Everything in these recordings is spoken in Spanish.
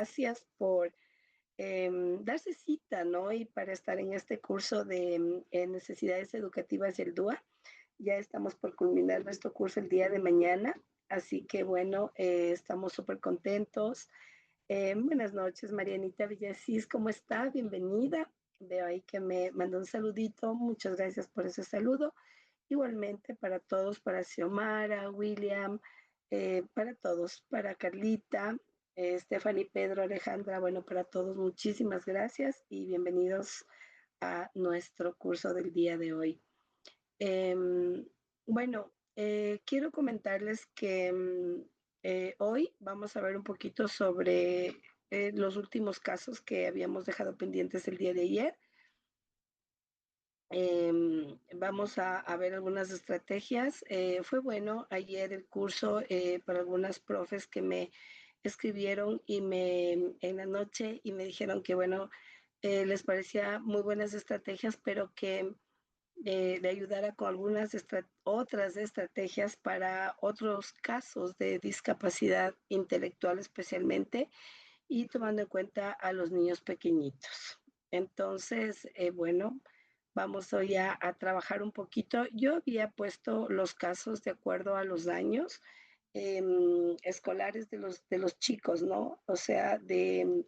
gracias por darse cita, ¿no? Y para estar en este curso de necesidades educativas del DUA. Ya estamos por culminar nuestro curso el día de mañana, así que bueno, estamos súper contentos. Buenas noches, Marianita Villasís, ¿cómo está? Bienvenida. Veo ahí que me mandó un saludito, muchas gracias por ese saludo. Igualmente para todos, para Xiomara, William, para todos, para Carlita, Stephanie, Pedro, Alejandra, bueno, para todos, muchísimas gracias y bienvenidos a nuestro curso del día de hoy. Bueno, quiero comentarles que hoy vamos a ver un poquito sobre los últimos casos que habíamos dejado pendientes el día de ayer. Vamos a ver algunas estrategias. Fue bueno ayer el curso para algunas profes que me escribieron en la noche y me dijeron que, bueno, les parecía muy buenas estrategias, pero que le ayudara con algunas otras estrategias para otros casos de discapacidad intelectual especialmente y tomando en cuenta a los niños pequeñitos. Entonces, bueno, vamos hoy a trabajar un poquito. Yo había puesto los casos de acuerdo a los años escolares de los chicos, ¿no? O sea, de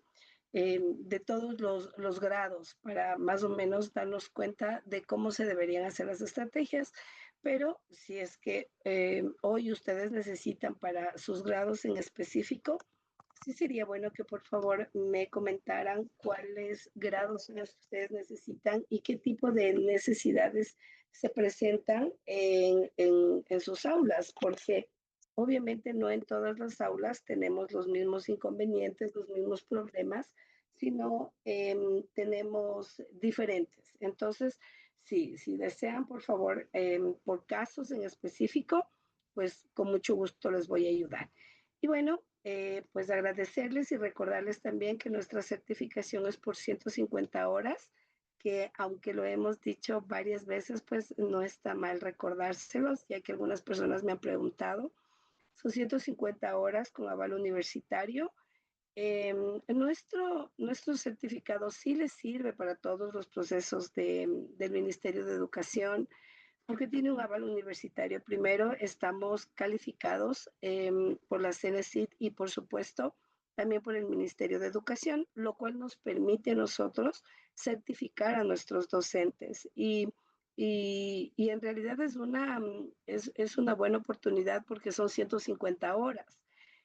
todos los grados para más o menos darnos cuenta de cómo se deberían hacer las estrategias. Pero si es que hoy ustedes necesitan para sus grados en específico, sí sería bueno que por favor me comentaran cuáles grados son los que ustedes necesitan y qué tipo de necesidades se presentan en sus aulas, porque obviamente no en todas las aulas tenemos los mismos inconvenientes, los mismos problemas, sino tenemos diferentes. Entonces, sí, si desean, por favor, por casos en específico, pues con mucho gusto les voy a ayudar. Y bueno, pues agradecerles y recordarles también que nuestra certificación es por 150 horas, que aunque lo hemos dicho varias veces, pues no está mal recordárselos, ya que algunas personas me han preguntado. Son 150 horas con aval universitario. Nuestro certificado sí les sirve para todos los procesos del Ministerio de Educación, porque tiene un aval universitario. Primero, estamos calificados por la CENESID y, por supuesto, también por el Ministerio de Educación, lo cual nos permite a nosotros certificar a nuestros docentes. Y en realidad es una buena oportunidad porque son 150 horas.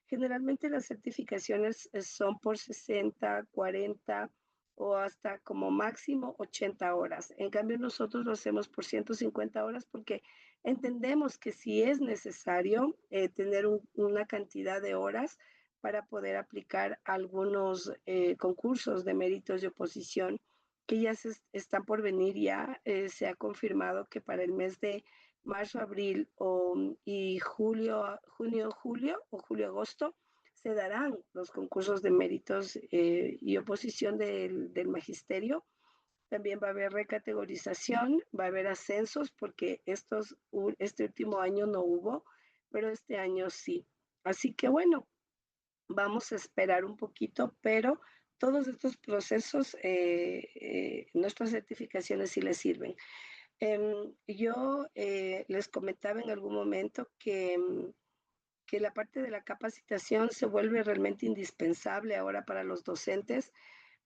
Generalmente las certificaciones son por 60, 40 o hasta como máximo 80 horas. En cambio, nosotros lo hacemos por 150 horas porque entendemos que si es necesario tener una cantidad de horas para poder aplicar algunos concursos de méritos de oposición que ya están por venir, ya se ha confirmado que para el mes de marzo, abril y julio o julio-agosto se darán los concursos de méritos y oposición del magisterio. También va a haber recategorización, va a haber ascensos, porque este último año no hubo, pero este año sí. Así que bueno, vamos a esperar un poquito, pero todos estos procesos, nuestras certificaciones sí les sirven. Yo les comentaba en algún momento que la parte de la capacitación se vuelve realmente indispensable ahora para los docentes,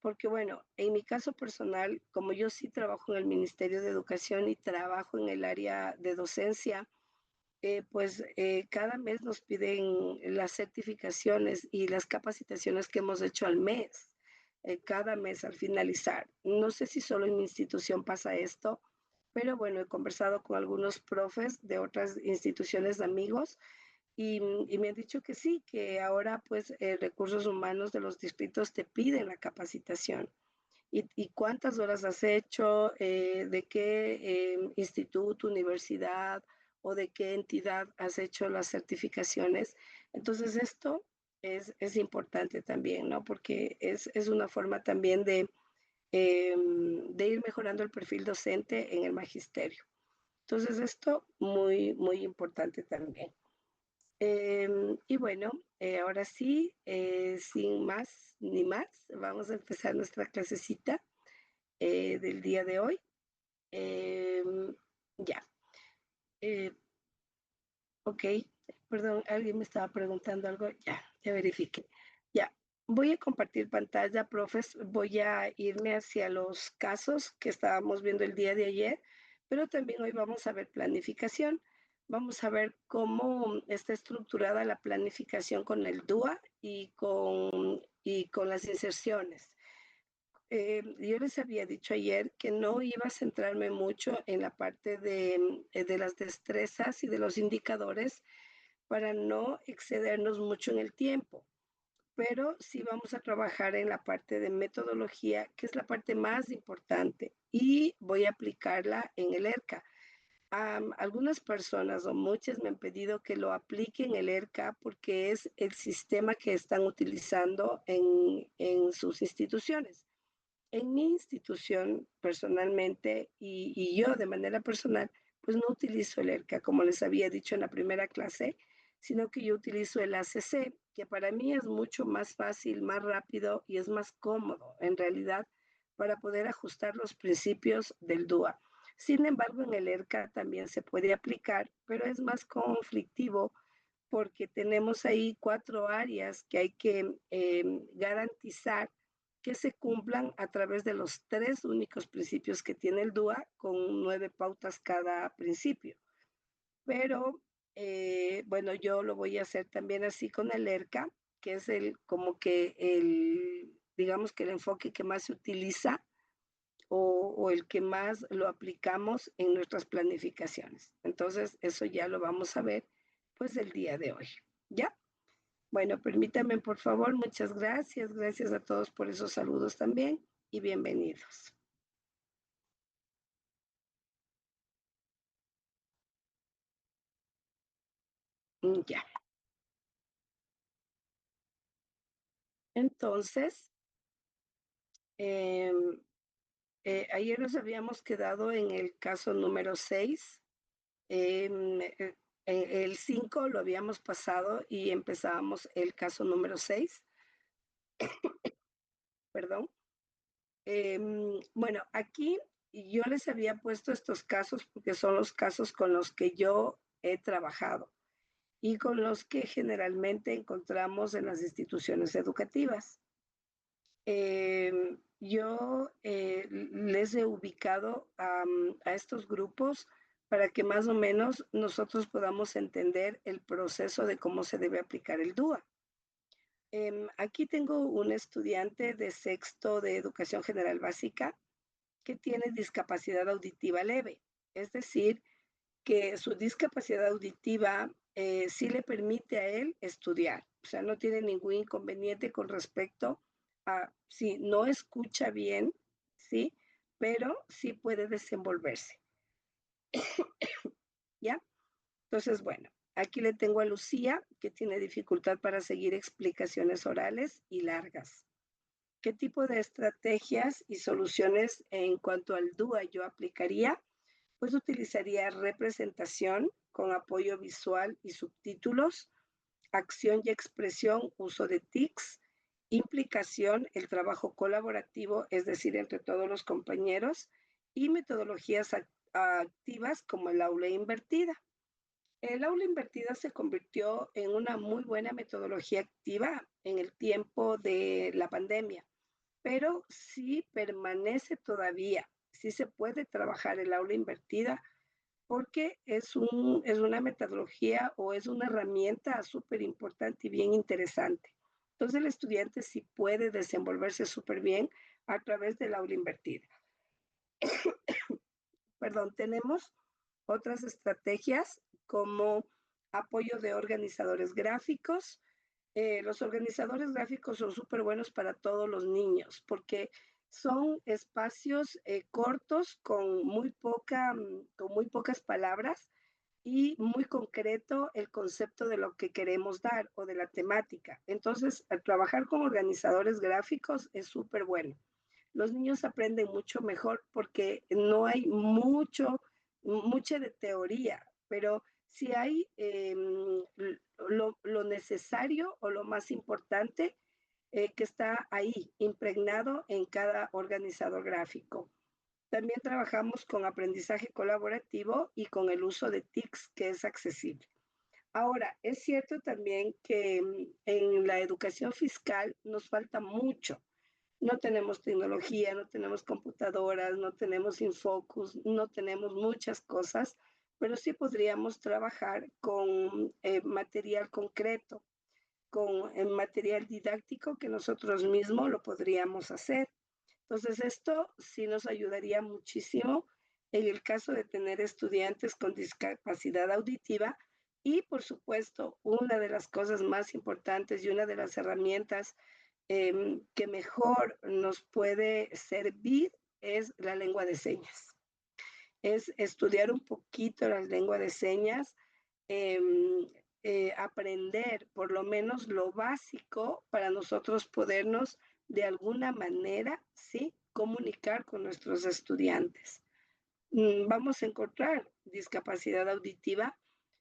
porque bueno, en mi caso personal, como yo sí trabajo en el Ministerio de Educación y trabajo en el área de docencia, pues cada mes nos piden las certificaciones y las capacitaciones que hemos hecho al mes, cada mes al finalizar. No sé si solo en mi institución pasa esto, pero bueno, he conversado con algunos profes de otras instituciones de amigos y me han dicho que sí, que ahora pues recursos humanos de los distritos te piden la capacitación. Y cuántas horas has hecho, de qué instituto, universidad o de qué entidad has hecho las certificaciones. Entonces esto es importante también, ¿no? Porque es una forma también de ir mejorando el perfil docente en el magisterio. Entonces esto muy, muy importante también. Y bueno, ahora sí, sin más ni más, vamos a empezar nuestra clasecita del día de hoy. Ya, eh, ok, perdón, alguien me estaba preguntando algo, ya verifiqué. Ya, voy a compartir pantalla, profes, voy a irme hacia los casos que estábamos viendo el día de ayer, pero también hoy vamos a ver planificación. Vamos a ver cómo está estructurada la planificación con el DUA y con las inserciones. Yo les había dicho ayer que no iba a centrarme mucho en la parte de las destrezas y de los indicadores para no excedernos mucho en el tiempo, pero sí vamos a trabajar en la parte de metodología, que es la parte más importante, y voy a aplicarla en el ERCA. Algunas personas o muchas me han pedido que lo aplique en el ERCA porque es el sistema que están utilizando en sus instituciones. En mi institución personalmente y yo de manera personal, pues no utilizo el ERCA, como les había dicho en la primera clase, sino que yo utilizo el ACC, que para mí es mucho más fácil, más rápido y es más cómodo en realidad para poder ajustar los principios del DUA. Sin embargo, en el ERCA también se puede aplicar, pero es más conflictivo porque tenemos ahí 4 áreas que hay que garantizar que se cumplan a través de los 3 únicos principios que tiene el DUA, con 9 pautas cada principio. Pero bueno, yo lo voy a hacer también así con el ERCA, que es como que digamos que el enfoque que más se utiliza o el que más lo aplicamos en nuestras planificaciones. Entonces, eso ya lo vamos a ver pues el día de hoy. ¿Ya? Bueno, permítanme, por favor, muchas gracias. Gracias a todos por esos saludos también y bienvenidos. Ya. Entonces, eh, ayer nos habíamos quedado en el caso número 6. El 5 lo habíamos pasado y empezábamos el caso número 6. Perdón. Bueno, aquí yo les había puesto estos casos porque son los casos con los que yo he trabajado y con los que generalmente encontramos en las instituciones educativas. Yo les he ubicado a estos grupos para que más o menos nosotros podamos entender el proceso de cómo se debe aplicar el DUA. Aquí tengo un estudiante de sexto de educación general básica que tiene discapacidad auditiva leve, es decir, que su discapacidad auditiva sí le permite a él estudiar, o sea, no tiene ningún inconveniente con respecto a si no escucha bien, ¿sí? Pero sí puede desenvolverse, ¿ya? Entonces, bueno, aquí le tengo a Lucía, que tiene dificultad para seguir explicaciones orales y largas. ¿Qué tipo de estrategias y soluciones en cuanto al DUA yo aplicaría? Pues utilizaría representación con apoyo visual y subtítulos, acción y expresión, uso de TICs, implicación, el trabajo colaborativo, es decir, entre todos los compañeros, y metodologías activas como el aula invertida. El aula invertida se convirtió en una muy buena metodología activa en el tiempo de la pandemia, pero sí permanece todavía, sí se puede trabajar el aula invertida porque es una metodología o es una herramienta súper importante y bien interesante. Entonces el estudiante sí puede desenvolverse súper bien a través del aula invertida. Perdón, tenemos otras estrategias como apoyo de organizadores gráficos. Los organizadores gráficos son súper buenos para todos los niños porque son espacios cortos con muy pocas palabras y muy concreto el concepto de lo que queremos dar o de la temática. Entonces, al trabajar con organizadores gráficos es súper bueno. Los niños aprenden mucho mejor porque no hay mucha de teoría, pero sí hay lo necesario o lo más importante que está ahí, impregnado en cada organizador gráfico. También trabajamos con aprendizaje colaborativo y con el uso de TICs que es accesible. Ahora, es cierto también que en la educación fiscal nos falta mucho. No tenemos tecnología, no tenemos computadoras, no tenemos Infocus, no tenemos muchas cosas, pero sí podríamos trabajar con material concreto, con material didáctico que nosotros mismos lo podríamos hacer. Entonces, esto sí nos ayudaría muchísimo en el caso de tener estudiantes con discapacidad auditiva y, por supuesto, una de las cosas más importantes y una de las herramientas que mejor nos puede servir es la lengua de señas. Es estudiar un poquito la lengua de señas, eh, aprender por lo menos lo básico para nosotros podernos de alguna manera, ¿sí?, comunicar con nuestros estudiantes. Vamos a encontrar discapacidad auditiva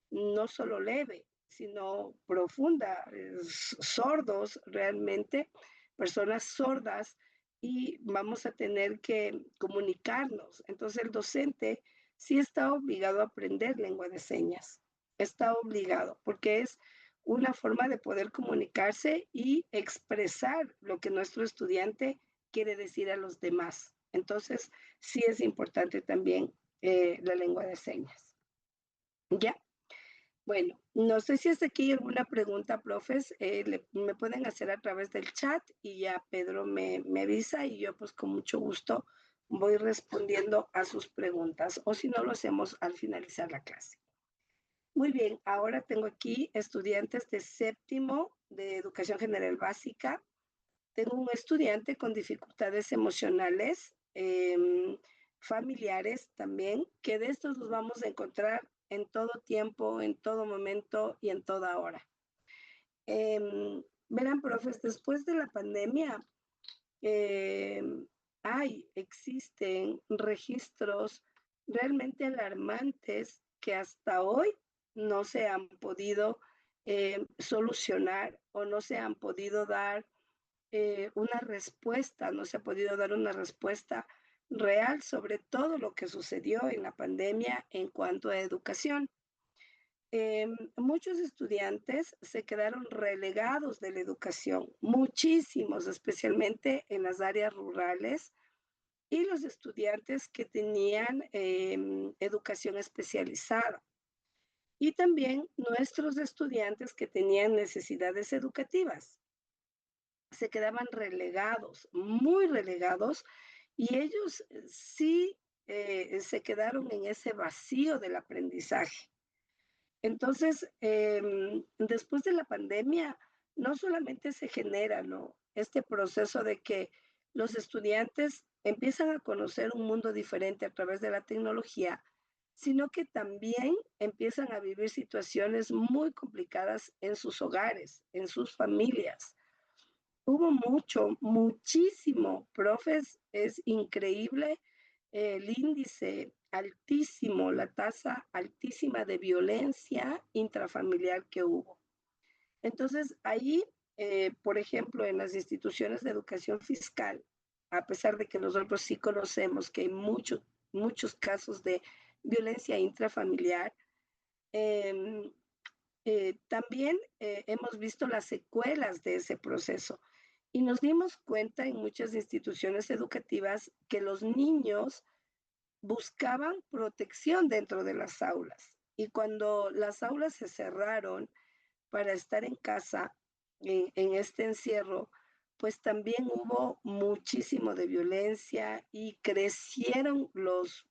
no solo leve, sino profunda, sordos realmente, personas sordas, y vamos a tener que comunicarnos. Entonces el docente sí está obligado a aprender lengua de señas, está obligado, porque es una forma de poder comunicarse y expresar lo que nuestro estudiante quiere decir a los demás. Entonces, sí es importante también la lengua de señas. ¿Ya? Bueno, no sé si hasta aquí hay alguna pregunta, profes, me pueden hacer a través del chat y ya Pedro me avisa y yo pues con mucho gusto voy respondiendo a sus preguntas o si no lo hacemos al finalizar la clase. Muy bien, ahora tengo aquí estudiantes de séptimo de educación general básica. Tengo un estudiante con dificultades emocionales, familiares también, que de estos los vamos a encontrar en todo tiempo, en todo momento y en toda hora. Verán, profes, después de la pandemia, existen registros realmente alarmantes que hasta hoy no se han podido solucionar o no se han podido dar una respuesta, no se ha podido dar una respuesta real sobre todo lo que sucedió en la pandemia en cuanto a educación. Muchos estudiantes se quedaron relegados de la educación, muchísimos, especialmente en las áreas rurales, y los estudiantes que tenían educación especializada. Y también nuestros estudiantes que tenían necesidades educativas se quedaban relegados, muy relegados, y ellos sí se quedaron en ese vacío del aprendizaje. Entonces, después de la pandemia, no solamente se genera, ¿no?, este proceso de que los estudiantes empiezan a conocer un mundo diferente a través de la tecnología, sino que también empiezan a vivir situaciones muy complicadas en sus hogares, en sus familias. Hubo mucho, muchísimo, profes, es increíble el índice altísimo, la tasa altísima de violencia intrafamiliar que hubo. Entonces, ahí, por ejemplo, en las instituciones de educación fiscal, a pesar de que nosotros sí conocemos que hay muchos casos de violencia intrafamiliar, eh, también hemos visto las secuelas de ese proceso y nos dimos cuenta en muchas instituciones educativas que los niños buscaban protección dentro de las aulas. Y cuando las aulas se cerraron para estar en casa, en este encierro, pues también hubo muchísimo de violencia y crecieron los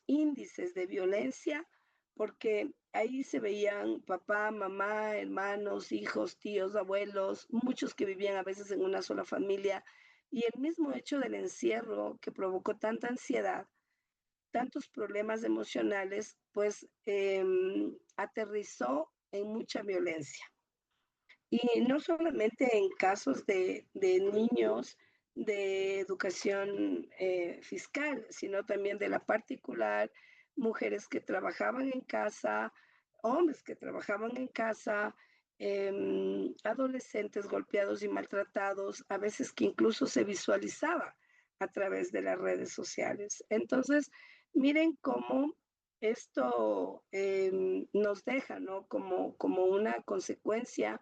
índices de violencia porque ahí se veían papá, mamá, hermanos, hijos, tíos, abuelos, muchos que vivían a veces en una sola familia. Y el mismo hecho del encierro que provocó tanta ansiedad, tantos problemas emocionales, pues aterrizó en mucha violencia. Y no solamente en casos de niños de educación fiscal, sino también de la particular, mujeres que trabajaban en casa, hombres que trabajaban en casa, adolescentes golpeados y maltratados, a veces que incluso se visualizaba a través de las redes sociales. Entonces, miren cómo esto nos deja, ¿no? Como una consecuencia,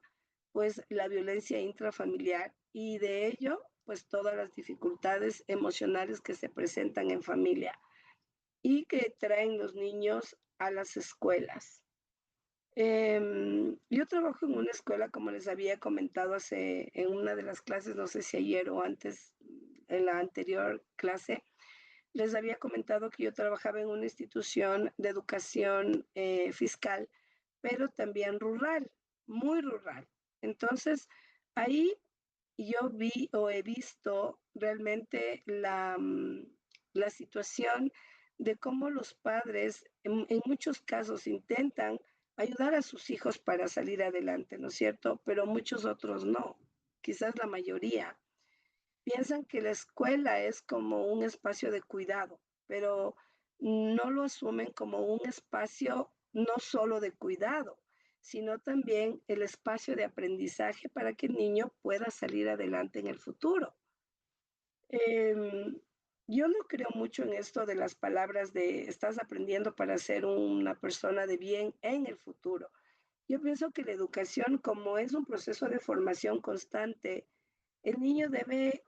pues la violencia intrafamiliar y de ello, pues todas las dificultades emocionales que se presentan en familia y que traen los niños a las escuelas. Yo trabajo en una escuela, como les había comentado en una de las clases, no sé si ayer o antes, en la anterior clase, les había comentado que yo trabajaba en una institución de educación fiscal, pero también rural, muy rural. Entonces, ahí yo vi o he visto realmente la situación de cómo los padres en muchos casos intentan ayudar a sus hijos para salir adelante, ¿no es cierto? Pero muchos otros no, quizás la mayoría. Piensan que la escuela es como un espacio de cuidado, pero no lo asumen como un espacio no solo de cuidado, sino también el espacio de aprendizaje para que el niño pueda salir adelante en el futuro. Em, yo no creo mucho en esto de las palabras de estás aprendiendo para ser una persona de bien en el futuro. Yo pienso que la educación, como es un proceso de formación constante, el niño debe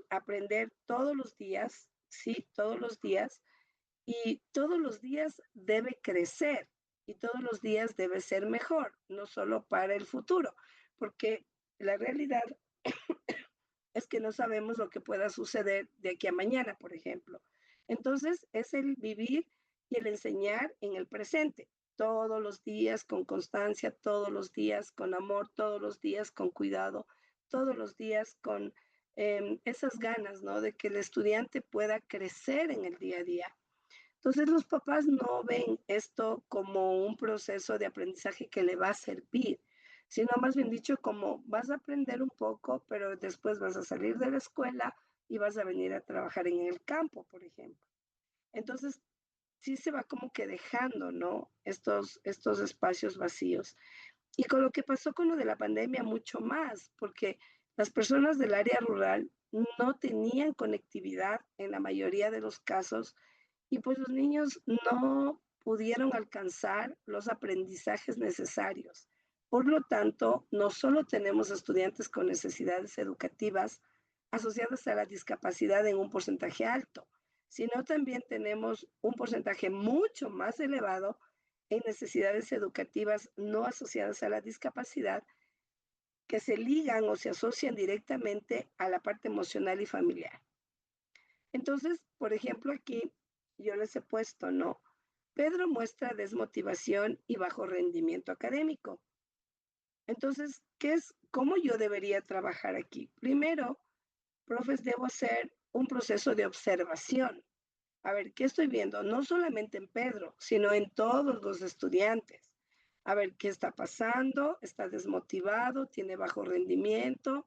aprender todos los días, sí, todos los días, y todos los días debe crecer y todos los días debe ser mejor, no solo para el futuro, porque la realidad es que no sabemos lo que pueda suceder de aquí a mañana, por ejemplo. Entonces, es el vivir y el enseñar en el presente, todos los días con constancia, todos los días con amor, todos los días con cuidado, todos los días con esas ganas, ¿no? De que el estudiante pueda crecer en el día a día. Entonces, los papás no ven esto como un proceso de aprendizaje que le va a servir, sino más bien dicho como vas a aprender un poco, pero después vas a salir de la escuela y vas a venir a trabajar en el campo, por ejemplo. Entonces, sí se va como que dejando, ¿no? Estos espacios vacíos. Y con lo que pasó con lo de la pandemia, mucho más, porque las personas del área rural no tenían conectividad en la mayoría de los casos y pues los niños no pudieron alcanzar los aprendizajes necesarios. Por lo tanto, no solo tenemos estudiantes con necesidades educativas asociadas a la discapacidad en un porcentaje alto, sino también tenemos un porcentaje mucho más elevado en necesidades educativas no asociadas a la discapacidad que se ligan o se asocian directamente a la parte emocional y familiar. Entonces, por ejemplo, aquí yo les he puesto, ¿no? Pedro muestra desmotivación y bajo rendimiento académico. Entonces, cómo yo debería trabajar aquí? Primero, profes, debo hacer un proceso de observación. A ver, ¿qué estoy viendo? No solamente en Pedro, sino en todos los estudiantes. A ver, ¿qué está pasando? ¿Está desmotivado? ¿Tiene bajo rendimiento?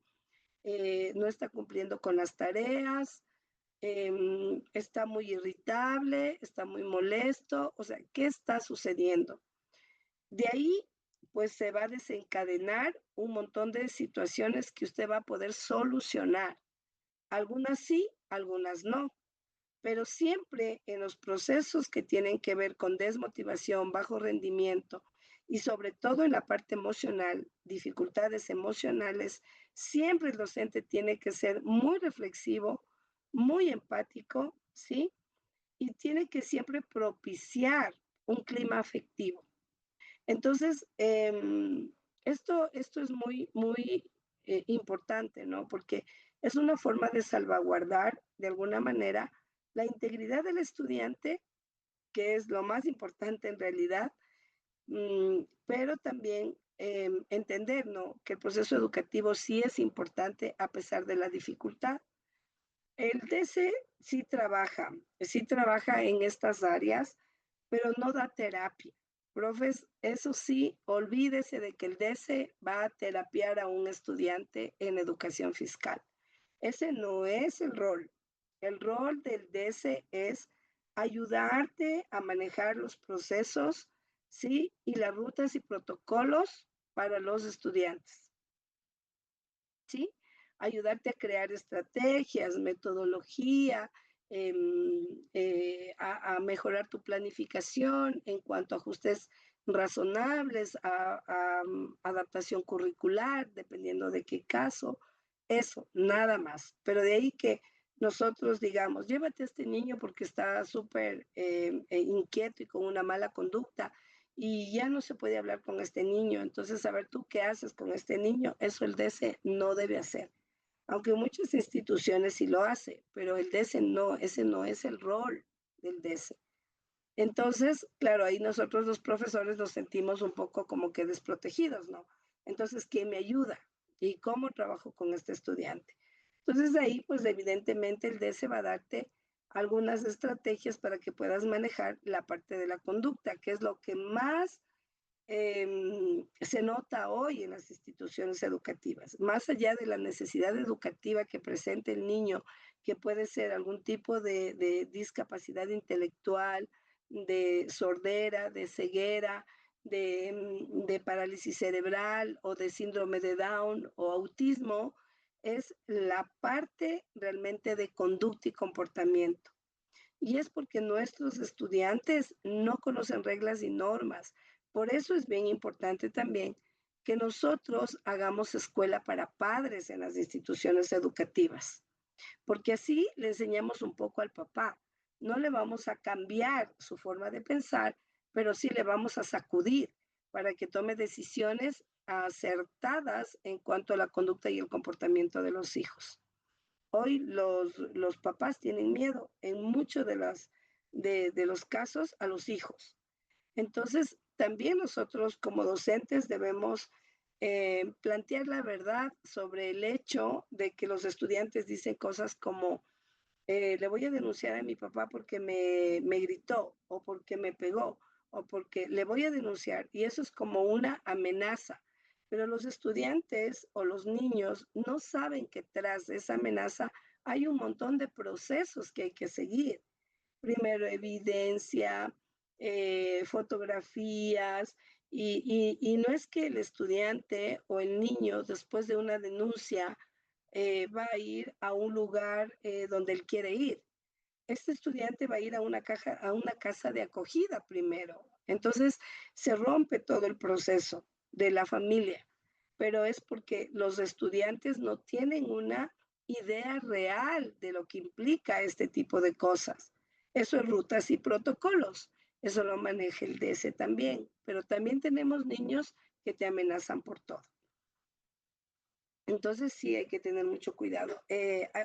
¿No está cumpliendo con las tareas? Está muy irritable, está muy molesto, o sea, ¿qué está sucediendo? De ahí, pues se va a desencadenar un montón de situaciones que usted va a poder solucionar. Algunas sí, algunas no, pero siempre en los procesos que tienen que ver con desmotivación, bajo rendimiento y sobre todo en la parte emocional, dificultades emocionales, siempre el docente tiene que ser muy reflexivo, muy empático, ¿sí? Y tiene que siempre propiciar un clima afectivo. Entonces, esto es muy importante, ¿no? Porque es una forma de salvaguardar de alguna manera la integridad del estudiante, que es lo más importante en realidad, pero también entender, ¿no? Que el proceso educativo sí es importante a pesar de la dificultad. El DC sí trabaja en estas áreas, pero no da terapia. Profes, eso sí, olvídese de que el DC va a terapiar a un estudiante en educación fiscal. Ese no es el rol. El rol del DC es ayudarte a manejar los procesos, ¿sí? Y las rutas y protocolos para los estudiantes, ¿sí? Ayudarte a crear estrategias, metodología, a mejorar tu planificación en cuanto a ajustes razonables, adaptación curricular, dependiendo de qué caso, eso, nada más. Pero de ahí que nosotros digamos, llévate a este niño porque está súper inquieto y con una mala conducta y ya no se puede hablar con este niño. Entonces, a ver tú qué haces con este niño, eso el DC no debe hacer. Aunque muchas instituciones sí lo hacen, pero el DC no, ese no es el rol del DC. Entonces, claro, ahí nosotros los profesores nos sentimos un poco como que desprotegidos, ¿no? Entonces, ¿quién me ayuda? ¿Y cómo trabajo con este estudiante? Entonces, ahí, pues evidentemente el DC va a darte algunas estrategias para que puedas manejar la parte de la conducta, que es lo que más se nota hoy en las instituciones educativas, más allá de la necesidad educativa que presenta el niño, que puede ser algún tipo de discapacidad intelectual, de sordera, de ceguera, de parálisis cerebral o de síndrome de Down o autismo, es la parte realmente de conducta y comportamiento. Y es porque nuestros estudiantes no conocen reglas y normas. Por eso es bien importante también que nosotros hagamos escuela para padres en las instituciones educativas, porque así le enseñamos un poco al papá. No le vamos a cambiar su forma de pensar, pero sí le vamos a sacudir para que tome decisiones acertadas en cuanto a la conducta y el comportamiento de los hijos. Hoy los papás tienen miedo en muchos de los casos a los hijos. Entonces, también nosotros como docentes debemos plantear la verdad sobre el hecho de que los estudiantes dicen cosas como, le voy a denunciar a mi papá porque me gritó o porque me pegó o porque le voy a denunciar. Y eso es como una amenaza. Pero los estudiantes o los niños no saben que tras esa amenaza hay un montón de procesos que hay que seguir. Primero, evidencia, fotografías, y no es que el estudiante o el niño después de una denuncia va a ir a un lugar donde él quiere ir. Este estudiante va a ir a una casa de acogida primero. Entonces se rompe todo el proceso de la familia, pero es porque los estudiantes no tienen una idea real de lo que implica este tipo de cosas. Eso es rutas y protocolos. Eso lo maneja el DS también, pero también tenemos niños que te amenazan por todo. Entonces sí hay que tener mucho cuidado.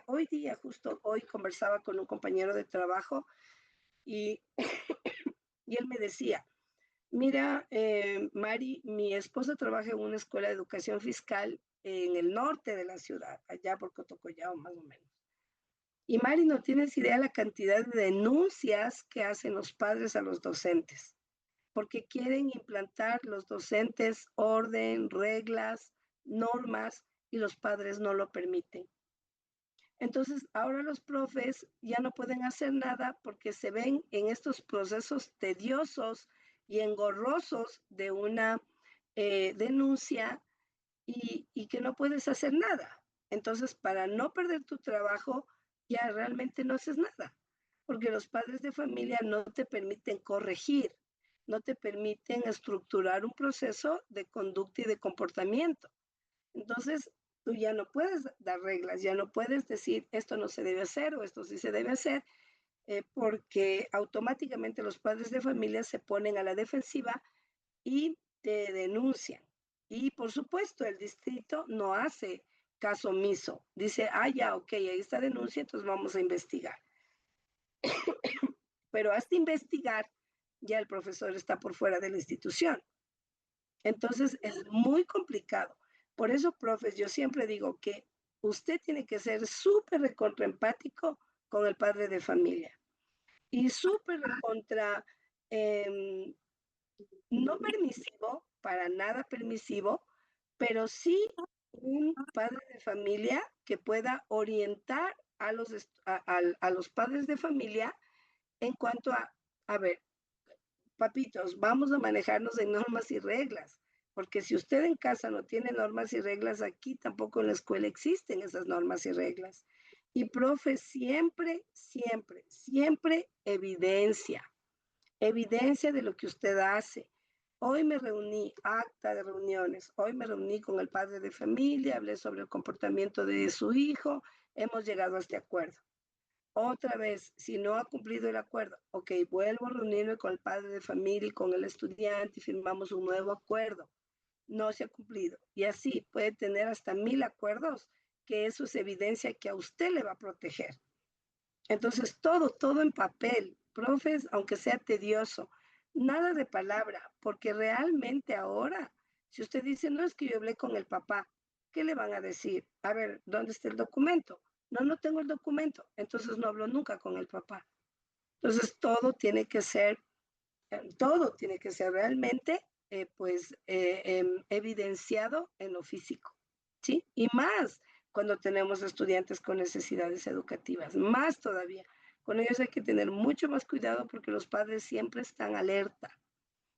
Hoy día, justo hoy, conversaba con un compañero de trabajo y, y él me decía, mira, Mari, mi esposo trabaja en una escuela de educación fiscal en el norte de la ciudad, allá por Cotocollao más o menos. Y Mari, no tienes idea la cantidad de denuncias que hacen los padres a los docentes, porque quieren implantar los docentes orden, reglas, normas, y los padres no lo permiten. Entonces, ahora los profes ya no pueden hacer nada porque se ven en estos procesos tediosos y engorrosos de una denuncia y que no puedes hacer nada. Entonces, para no perder tu trabajo, ya realmente no haces nada, porque los padres de familia no te permiten corregir, no te permiten estructurar un proceso de conducta y de comportamiento. Entonces, tú ya no puedes dar reglas, ya no puedes decir esto no se debe hacer o esto sí se debe hacer, porque automáticamente los padres de familia se ponen a la defensiva y te denuncian. Y por supuesto, el distrito no hace caso omiso. Dice, ah, ya, ok, ahí está denuncia, entonces vamos a investigar. Pero hasta investigar, ya el profesor está por fuera de la institución. Entonces es muy complicado. Por eso, profes, yo siempre digo que usted tiene que ser súper recontraempático con el padre de familia y súper contra, eh, no permisivo, para nada permisivo, pero sí un padre de familia que pueda orientar a los padres de familia en cuanto a ver, papitos, vamos a manejarnos en normas y reglas, porque si usted en casa no tiene normas y reglas, aquí tampoco en la escuela existen esas normas y reglas. Y profe, siempre, siempre, siempre evidencia, evidencia de lo que usted hace. Hoy me reuní, acta de reuniones, hoy me reuní con el padre de familia, hablé sobre el comportamiento de su hijo, hemos llegado a este acuerdo. Otra vez, si no ha cumplido el acuerdo, ok, vuelvo a reunirme con el padre de familia y con el estudiante y firmamos un nuevo acuerdo. No se ha cumplido. Y así puede tener hasta 1000 acuerdos, que eso es evidencia que a usted le va a proteger. Entonces, todo en papel, profes, aunque sea tedioso, nada de palabra, porque realmente ahora, si usted dice, no es que yo hablé con el papá, ¿qué le van a decir? A ver, ¿dónde está el documento? No, no tengo el documento, entonces no hablo nunca con el papá. Entonces, todo tiene que ser realmente, evidenciado en lo físico, ¿sí? Y más cuando tenemos estudiantes con necesidades educativas, más todavía. Con ellos hay que tener mucho más cuidado porque los padres siempre están alerta.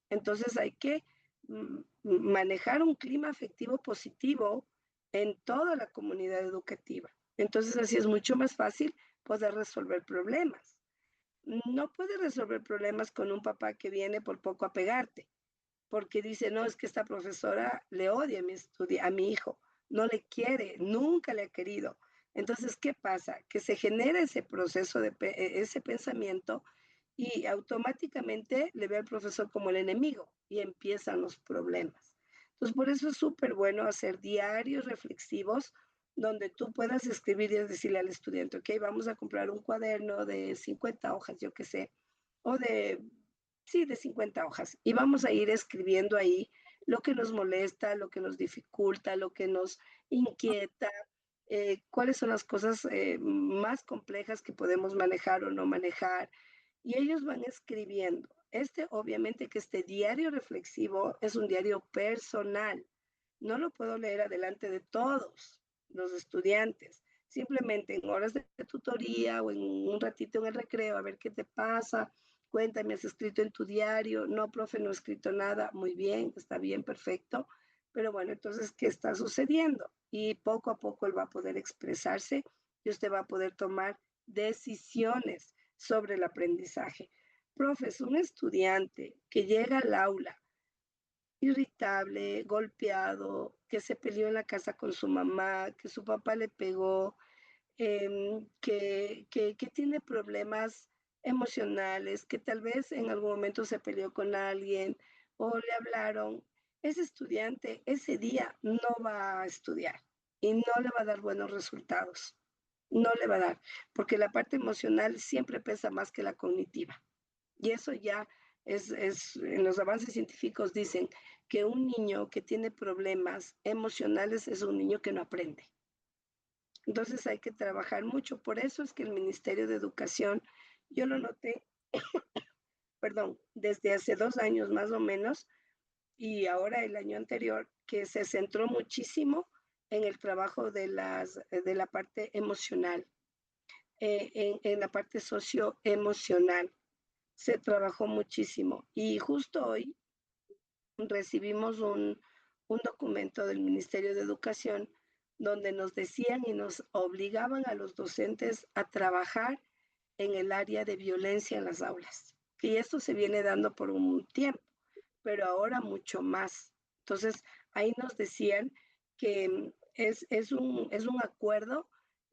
Entonces hay que manejar un clima afectivo positivo en toda la comunidad educativa. Entonces así es mucho más fácil poder resolver problemas. No puedes resolver problemas con un papá que viene por poco a pegarte, porque dice, no, es que esta profesora le odia a mi hijo, no le quiere, nunca le ha querido. Entonces, ¿qué pasa? Que se genera ese proceso ese pensamiento y automáticamente le ve al profesor como el enemigo y empiezan los problemas. Entonces, por eso es súper bueno hacer diarios reflexivos donde tú puedas escribir y decirle al estudiante, ok, vamos a comprar un cuaderno de 50 hojas, yo qué sé, o sí, de 50 hojas. Y vamos a ir escribiendo ahí lo que nos molesta, lo que nos dificulta, lo que nos inquieta, cuáles son las cosas más complejas que podemos manejar o no manejar. Y ellos van escribiendo. Obviamente que este diario reflexivo es un diario personal. No lo puedo leer adelante de todos los estudiantes. Simplemente en horas de tutoría o en un ratito en el recreo, a ver qué te pasa. Cuéntame, ¿has escrito en tu diario? No, profe, no he escrito nada. Muy bien, está bien, perfecto. Pero bueno, entonces, ¿qué está sucediendo? Y poco a poco él va a poder expresarse y usted va a poder tomar decisiones sobre el aprendizaje. Profes, un estudiante que llega al aula irritable, golpeado, que se peleó en la casa con su mamá, que su papá le pegó, que tiene problemas emocionales, que tal vez en algún momento se peleó con alguien o le hablaron, ese estudiante ese día no va a estudiar y no le va a dar buenos resultados. No le va a dar, porque la parte emocional siempre pesa más que la cognitiva. Y eso ya en los avances científicos dicen que un niño que tiene problemas emocionales es un niño que no aprende. Entonces hay que trabajar mucho. Por eso es que el Ministerio de Educación, yo lo noté, perdón, desde hace 2 años más o menos, y ahora el año anterior, que se centró muchísimo en el trabajo de la parte emocional, en la parte socioemocional. Se trabajó muchísimo. Y justo hoy recibimos un documento del Ministerio de Educación donde nos decían y nos obligaban a los docentes a trabajar en el área de violencia en las aulas. Y esto se viene dando por un tiempo, pero ahora mucho más. Entonces, ahí nos decían que es un acuerdo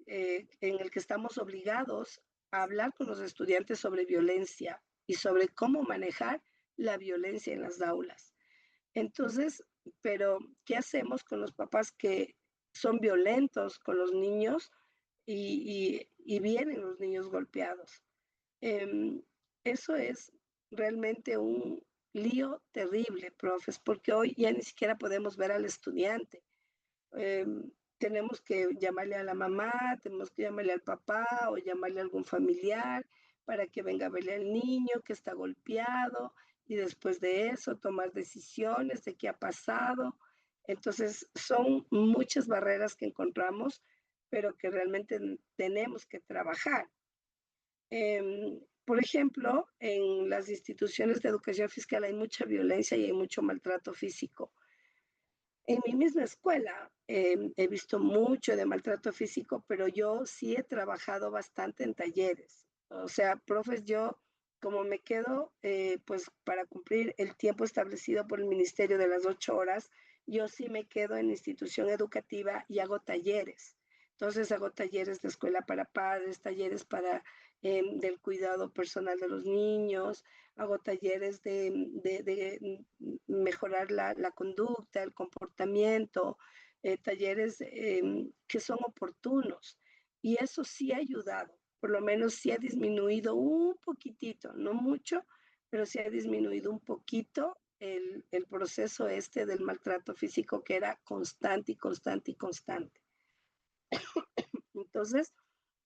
en el que estamos obligados a hablar con los estudiantes sobre violencia y sobre cómo manejar la violencia en las aulas. Entonces, pero ¿qué hacemos con los papás que son violentos con los niños y vienen los niños golpeados? Em, Eso es realmente un lío terrible, profes, porque hoy ya ni siquiera podemos ver al estudiante. Tenemos que llamarle a la mamá, tenemos que llamarle al papá o llamarle a algún familiar para que venga a verle al niño que está golpeado y después de eso tomar decisiones de qué ha pasado. Entonces son muchas barreras que encontramos, pero que realmente tenemos que trabajar. Por ejemplo, en las instituciones de educación fiscal hay mucha violencia y hay mucho maltrato físico. En mi misma escuela he visto mucho de maltrato físico, pero yo sí he trabajado bastante en talleres. O sea, profes, yo como me quedo, pues para cumplir el tiempo establecido por el Ministerio de las 8 horas, yo sí me quedo en institución educativa y hago talleres. Entonces hago talleres de escuela para padres, talleres para del cuidado personal de los niños, hago talleres de mejorar la conducta, el comportamiento, talleres que son oportunos. Y eso sí ha ayudado, por lo menos sí ha disminuido un poquitito, no mucho, pero sí ha disminuido un poquito el proceso este del maltrato físico que era constante y constante y constante. Entonces,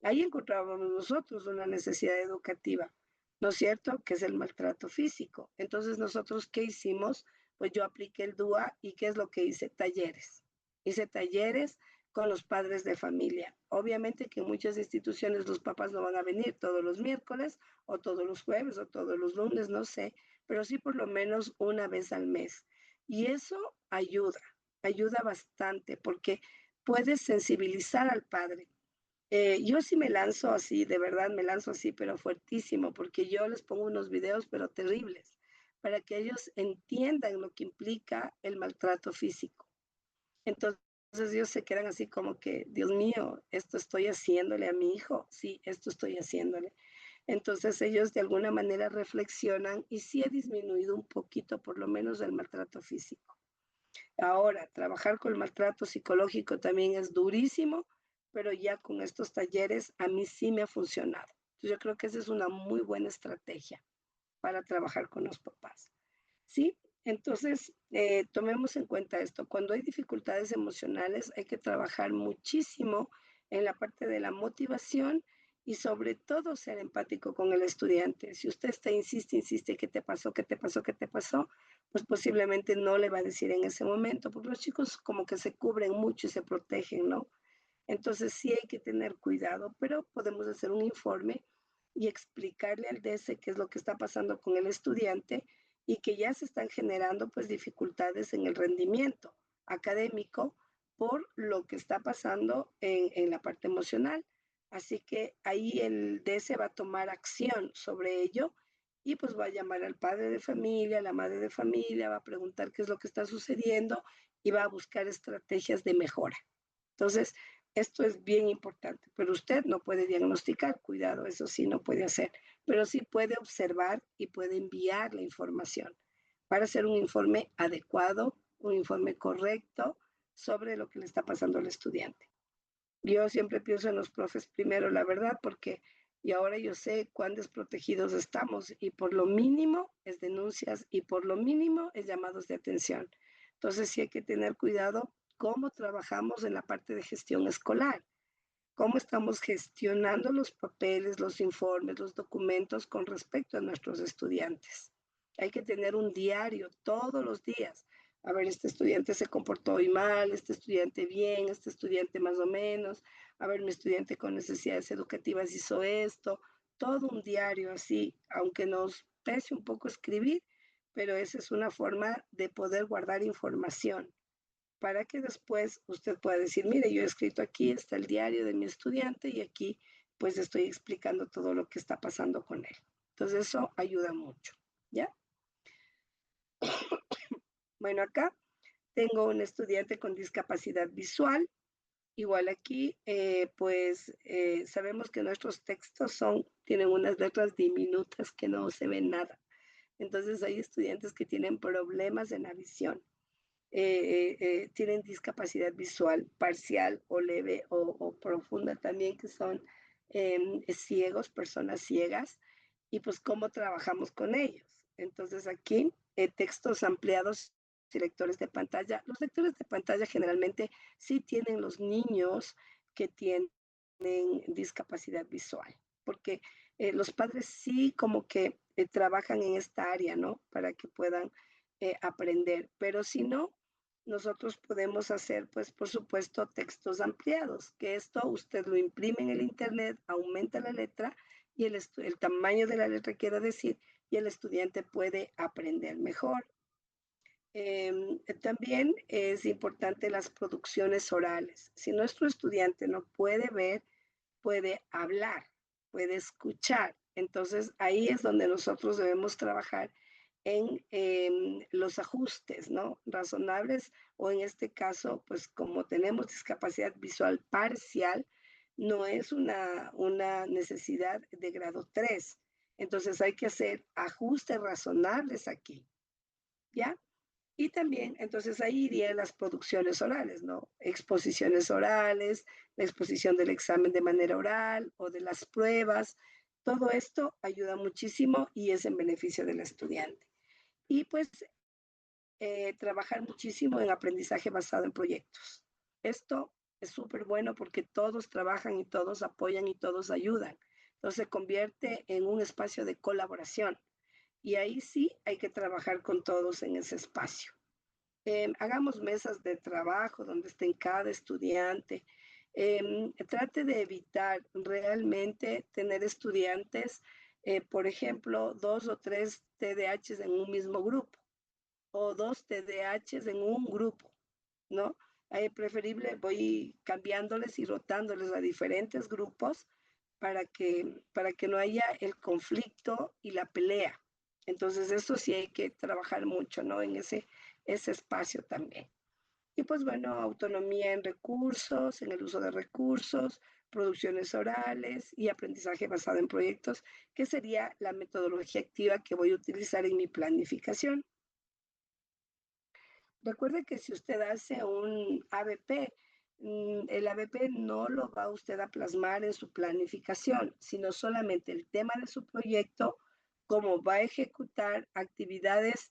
ahí encontrábamos nosotros una necesidad educativa, ¿no es cierto? Que es el maltrato físico. Entonces, nosotros, ¿qué hicimos? Pues yo apliqué el DUA y ¿qué es lo que hice? Talleres. Hice talleres con los padres de familia. Obviamente que en muchas instituciones los papás no van a venir todos los miércoles o todos los jueves o todos los lunes, no sé, pero sí por lo menos una vez al mes. Y eso ayuda, ayuda bastante porque puedes sensibilizar al padre. Yo sí me lanzo así, de verdad me lanzo así, pero fuertísimo, porque yo les pongo unos videos, pero terribles, para que ellos entiendan lo que implica el maltrato físico. Entonces ellos se quedan así como que, Dios mío, esto estoy haciéndole a mi hijo, sí, esto estoy haciéndole. Entonces ellos de alguna manera reflexionan y sí ha disminuido un poquito, por lo menos, el maltrato físico. Ahora, trabajar con el maltrato psicológico también es durísimo, pero ya con estos talleres a mí sí me ha funcionado. Entonces, yo creo que esa es una muy buena estrategia para trabajar con los papás. ¿Sí? Entonces, tomemos en cuenta esto. Cuando hay dificultades emocionales, hay que trabajar muchísimo en la parte de la motivación y sobre todo ser empático con el estudiante. Si usted está, insiste, insiste, ¿qué te pasó? ¿Qué te pasó? ¿Qué te pasó? Pues posiblemente no le va a decir en ese momento, porque los chicos como que se cubren mucho y se protegen, ¿no? Entonces sí hay que tener cuidado, pero podemos hacer un informe y explicarle al DS qué es lo que está pasando con el estudiante y que ya se están generando pues dificultades en el rendimiento académico por lo que está pasando en la parte emocional. Así que ahí el DS va a tomar acción sobre ello y pues va a llamar al padre de familia, a la madre de familia, va a preguntar qué es lo que está sucediendo y va a buscar estrategias de mejora. Entonces, esto es bien importante, pero usted no puede diagnosticar, cuidado, eso sí no puede hacer, pero sí puede observar y puede enviar la información para hacer un informe adecuado, un informe correcto sobre lo que le está pasando al estudiante. Yo siempre pienso en los profes primero, la verdad, porque y ahora yo sé cuán desprotegidos estamos y por lo mínimo es denuncias y por lo mínimo es llamados de atención. Entonces sí hay que tener cuidado cómo trabajamos en la parte de gestión escolar, cómo estamos gestionando los papeles, los informes, los documentos con respecto a nuestros estudiantes. Hay que tener un diario todos los días. A ver, este estudiante se comportó hoy mal, este estudiante bien, este estudiante más o menos. A ver, mi estudiante con necesidades educativas hizo esto. Todo un diario así, aunque nos pese un poco escribir, pero esa es una forma de poder guardar información para que después usted pueda decir, mire, yo he escrito aquí, está el diario de mi estudiante y aquí pues estoy explicando todo lo que está pasando con él. Entonces eso ayuda mucho, ¿ya? Bueno, acá tengo un estudiante con discapacidad visual. Igual aquí, sabemos que nuestros textos tienen unas letras diminutas que no se ven nada. Entonces hay estudiantes que tienen problemas en la visión. Tienen discapacidad visual parcial o leve o profunda también, que son ciegos, personas ciegas, y pues cómo trabajamos con ellos. Entonces aquí, textos ampliados y lectores de pantalla. Los lectores de pantalla generalmente sí tienen los niños que tienen discapacidad visual, porque los padres sí como que trabajan en esta área, ¿no? Para que puedan aprender, pero si no, nosotros podemos hacer, pues, por supuesto, textos ampliados, que esto usted lo imprime en el Internet, aumenta la letra y el tamaño de la letra, quiero decir, y el estudiante puede aprender mejor. También es importante las producciones orales. Si nuestro estudiante no puede ver, puede hablar, puede escuchar. Entonces ahí es donde nosotros debemos trabajar en los ajustes, ¿no? Razonables, o en este caso, pues como tenemos discapacidad visual parcial, no es una necesidad de grado 3. Entonces hay que hacer ajustes razonables aquí, ¿ya? Y también, entonces ahí irían las producciones orales, ¿no? Exposiciones orales, la exposición del examen de manera oral o de las pruebas. Todo esto ayuda muchísimo y es en beneficio del estudiante. Y pues trabajar muchísimo en aprendizaje basado en proyectos. Esto es súper bueno porque todos trabajan y todos apoyan y todos ayudan. Entonces se convierte en un espacio de colaboración. Y ahí sí hay que trabajar con todos en ese espacio. Hagamos mesas de trabajo donde estén cada estudiante. Trate de evitar realmente tener estudiantes, por ejemplo, 2 o 3 TDAHs en un mismo grupo o 2 TDAHs en un grupo, ¿no? Preferible voy cambiándoles y rotándoles a diferentes grupos para que no haya el conflicto y la pelea. Entonces, eso sí hay que trabajar mucho, ¿no? En ese espacio también. Y pues bueno, autonomía en recursos, en el uso de recursos, producciones orales y aprendizaje basado en proyectos, que sería la metodología activa que voy a utilizar en mi planificación. Recuerde que si usted hace un ABP, el ABP no lo va usted a plasmar en su planificación, sino solamente el tema de su proyecto, cómo va a ejecutar actividades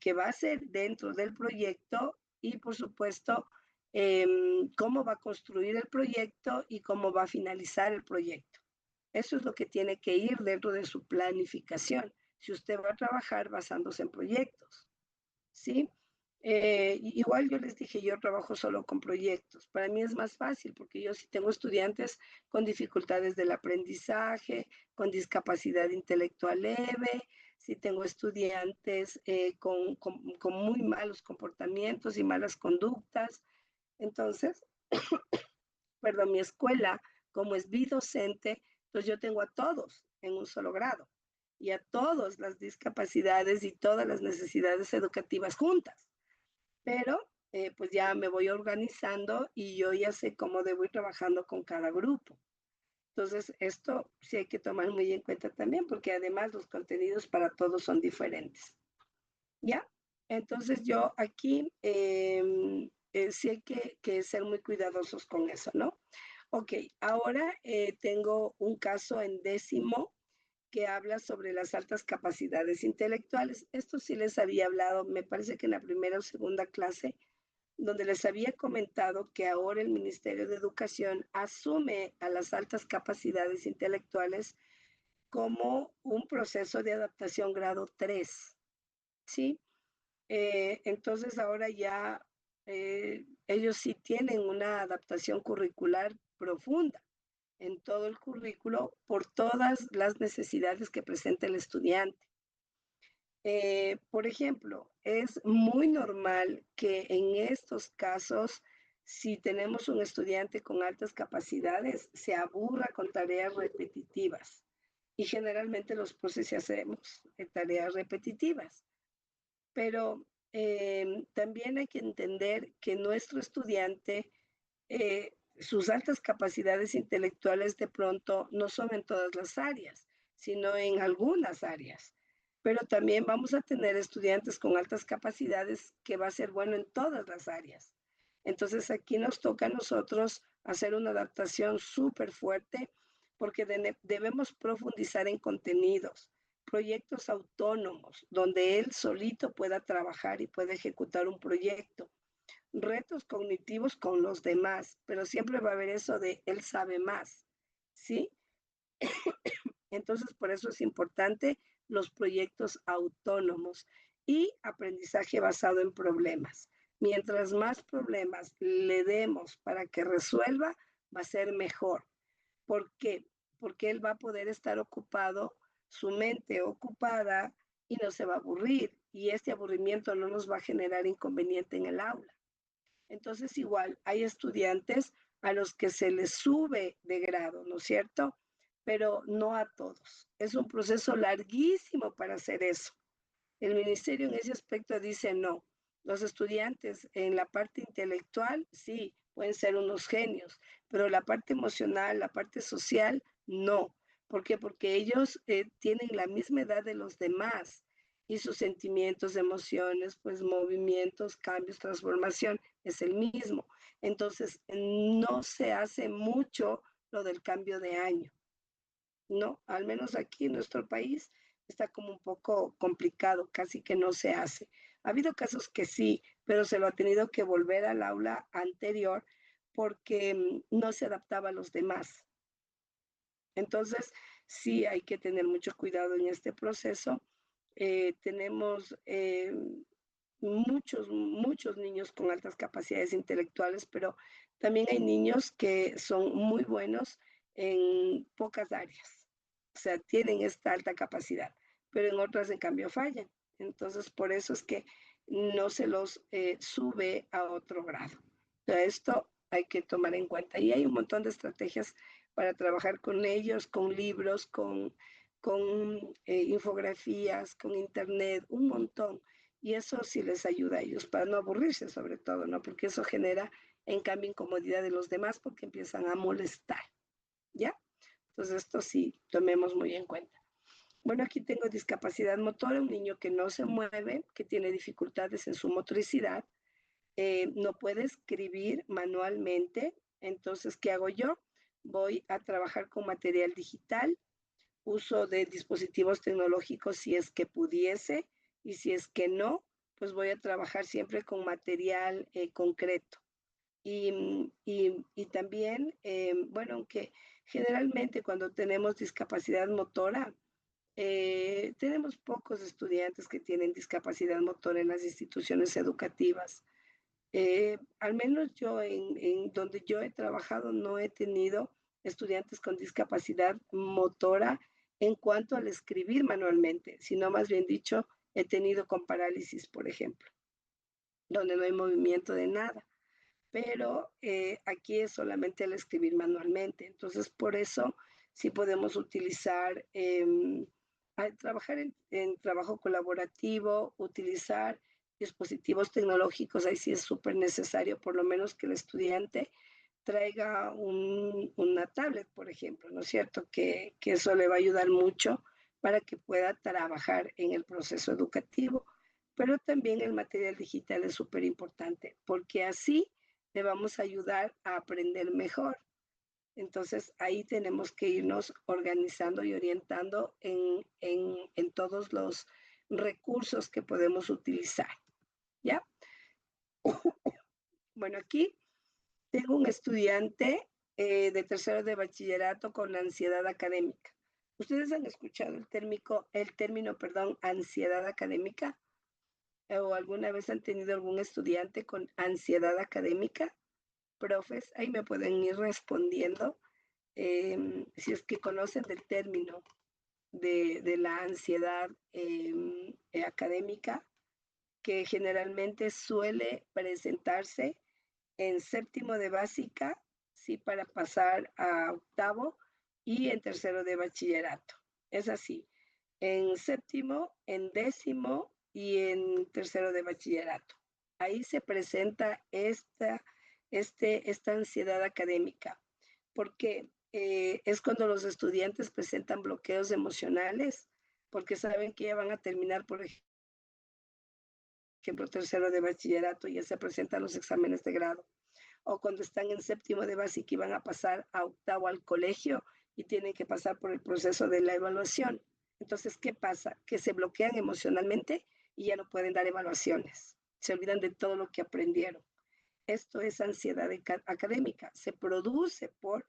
que va a hacer dentro del proyecto y, por supuesto, cómo va a construir el proyecto y cómo va a finalizar el proyecto. Eso es lo que tiene que ir dentro de su planificación, si usted va a trabajar basándose en proyectos. ¿Sí? Igual yo les dije, yo trabajo solo con proyectos. Para mí es más fácil porque yo sí tengo estudiantes con dificultades del aprendizaje, con discapacidad intelectual leve, sí tengo estudiantes con muy malos comportamientos y malas conductas. Entonces, perdón, mi escuela, como es bidocente, pues yo tengo a todos en un solo grado y a todas las discapacidades y todas las necesidades educativas juntas, pero pues ya me voy organizando y yo ya sé cómo debo ir trabajando con cada grupo. Entonces, esto sí hay que tomar muy en cuenta también, porque además los contenidos para todos son diferentes. ¿Ya? Entonces, yo aquí sí hay que ser muy cuidadosos con eso, ¿no? Ok, ahora tengo un caso en 10º que habla sobre las altas capacidades intelectuales. Esto sí les había hablado, me parece que en la primera o segunda clase, donde les había comentado que ahora el Ministerio de Educación asume a las altas capacidades intelectuales como un proceso de adaptación grado 3, ¿sí? Entonces ahora ya ellos sí tienen una adaptación curricular profunda en todo el currículo por todas las necesidades que presenta el estudiante. Por ejemplo, es muy normal que en estos casos, si tenemos un estudiante con altas capacidades, se aburra con tareas repetitivas. Y generalmente los procesos hacemos tareas repetitivas. Pero también hay que entender que nuestro estudiante, sus altas capacidades intelectuales de pronto no son en todas las áreas, sino en algunas áreas. Pero también vamos a tener estudiantes con altas capacidades que va a ser bueno en todas las áreas. Entonces aquí nos toca a nosotros hacer una adaptación súper fuerte porque debemos profundizar en contenidos, proyectos autónomos, donde él solito pueda trabajar y pueda ejecutar un proyecto, retos cognitivos con los demás, pero siempre va a haber eso de él sabe más, ¿sí? Entonces, por eso es importante los proyectos autónomos y aprendizaje basado en problemas. Mientras más problemas le demos para que resuelva, va a ser mejor. ¿Por qué? Porque él va a poder estar ocupado, su mente ocupada y no se va a aburrir, y este aburrimiento no nos va a generar inconveniente en el aula. Entonces, igual, hay estudiantes a los que se les sube de grado, ¿no es cierto? Pero no a todos. Es un proceso larguísimo para hacer eso. El ministerio en ese aspecto dice no. Los estudiantes en la parte intelectual, sí, pueden ser unos genios, pero la parte emocional, la parte social, no. ¿Por qué? Porque ellos tienen la misma edad de los demás y sus sentimientos, emociones, pues movimientos, cambios, transformación es el mismo. Entonces, no se hace mucho lo del cambio de año, ¿no? Al menos aquí en nuestro país está como un poco complicado, casi que no se hace. Ha habido casos que sí, pero se lo ha tenido que volver al aula anterior porque no se adaptaba a los demás. Entonces, sí hay que tener mucho cuidado en este proceso. Tenemos muchos niños con altas capacidades intelectuales, pero también hay niños que son muy buenos en pocas áreas. O sea, tienen esta alta capacidad, pero en otras, en cambio, fallan. Entonces, por eso es que no se los sube a otro grado. O sea, esto hay que tomar en cuenta. Y hay un montón de estrategias para trabajar con ellos, con libros, con infografías, con internet, un montón. Y eso sí les ayuda a ellos para no aburrirse sobre todo, ¿no? Porque eso genera, en cambio, incomodidad de los demás porque empiezan a molestar, ¿ya? Entonces esto sí, tomemos muy en cuenta. Bueno, aquí tengo discapacidad motora, un niño que no se mueve, que tiene dificultades en su motricidad, no puede escribir manualmente. Entonces, ¿qué hago yo? Voy a trabajar con material digital, uso de dispositivos tecnológicos si es que pudiese, y si es que no, pues voy a trabajar siempre con material concreto. Y también, bueno, aunque generalmente cuando tenemos discapacidad motora, tenemos pocos estudiantes que tienen discapacidad motora en las instituciones educativas. Al menos yo en donde yo he trabajado no he tenido estudiantes con discapacidad motora en cuanto al escribir manualmente, sino más bien dicho, he tenido con parálisis, por ejemplo, donde no hay movimiento de nada. Pero aquí es solamente el escribir manualmente. Entonces, por eso sí podemos utilizar, trabajar en trabajo colaborativo, utilizar dispositivos tecnológicos, ahí sí es súper necesario, por lo menos que el estudiante traiga una tablet, por ejemplo, ¿no es cierto? Que eso le va a ayudar mucho para que pueda trabajar en el proceso educativo. Pero también el material digital es súper importante, porque así le vamos a ayudar a aprender mejor. Entonces ahí tenemos que irnos organizando y orientando en todos los recursos que podemos utilizar. ¿Ya? Bueno, aquí tengo un estudiante de tercero de bachillerato con ansiedad académica. ¿Ustedes han escuchado el término, perdón, ansiedad académica? ¿O alguna vez han tenido algún estudiante con ansiedad académica? Profes, ahí me pueden ir respondiendo si es que conocen del término de la ansiedad académica, que generalmente suele presentarse en séptimo de básica, sí, para pasar a octavo y en tercero de bachillerato. Es así, en séptimo, en décimo y en tercero de bachillerato. Ahí se presenta esta ansiedad académica, porque es cuando los estudiantes presentan bloqueos emocionales, porque saben que ya van a terminar, por ejemplo, tercero de bachillerato y ya se presentan los exámenes de grado, o cuando están en séptimo de básica y van a pasar a octavo al colegio y tienen que pasar por el proceso de la evaluación. Entonces, ¿qué pasa? Que se bloquean emocionalmente y ya no pueden dar evaluaciones. Se olvidan de todo lo que aprendieron. Esto es ansiedad académica. Se produce por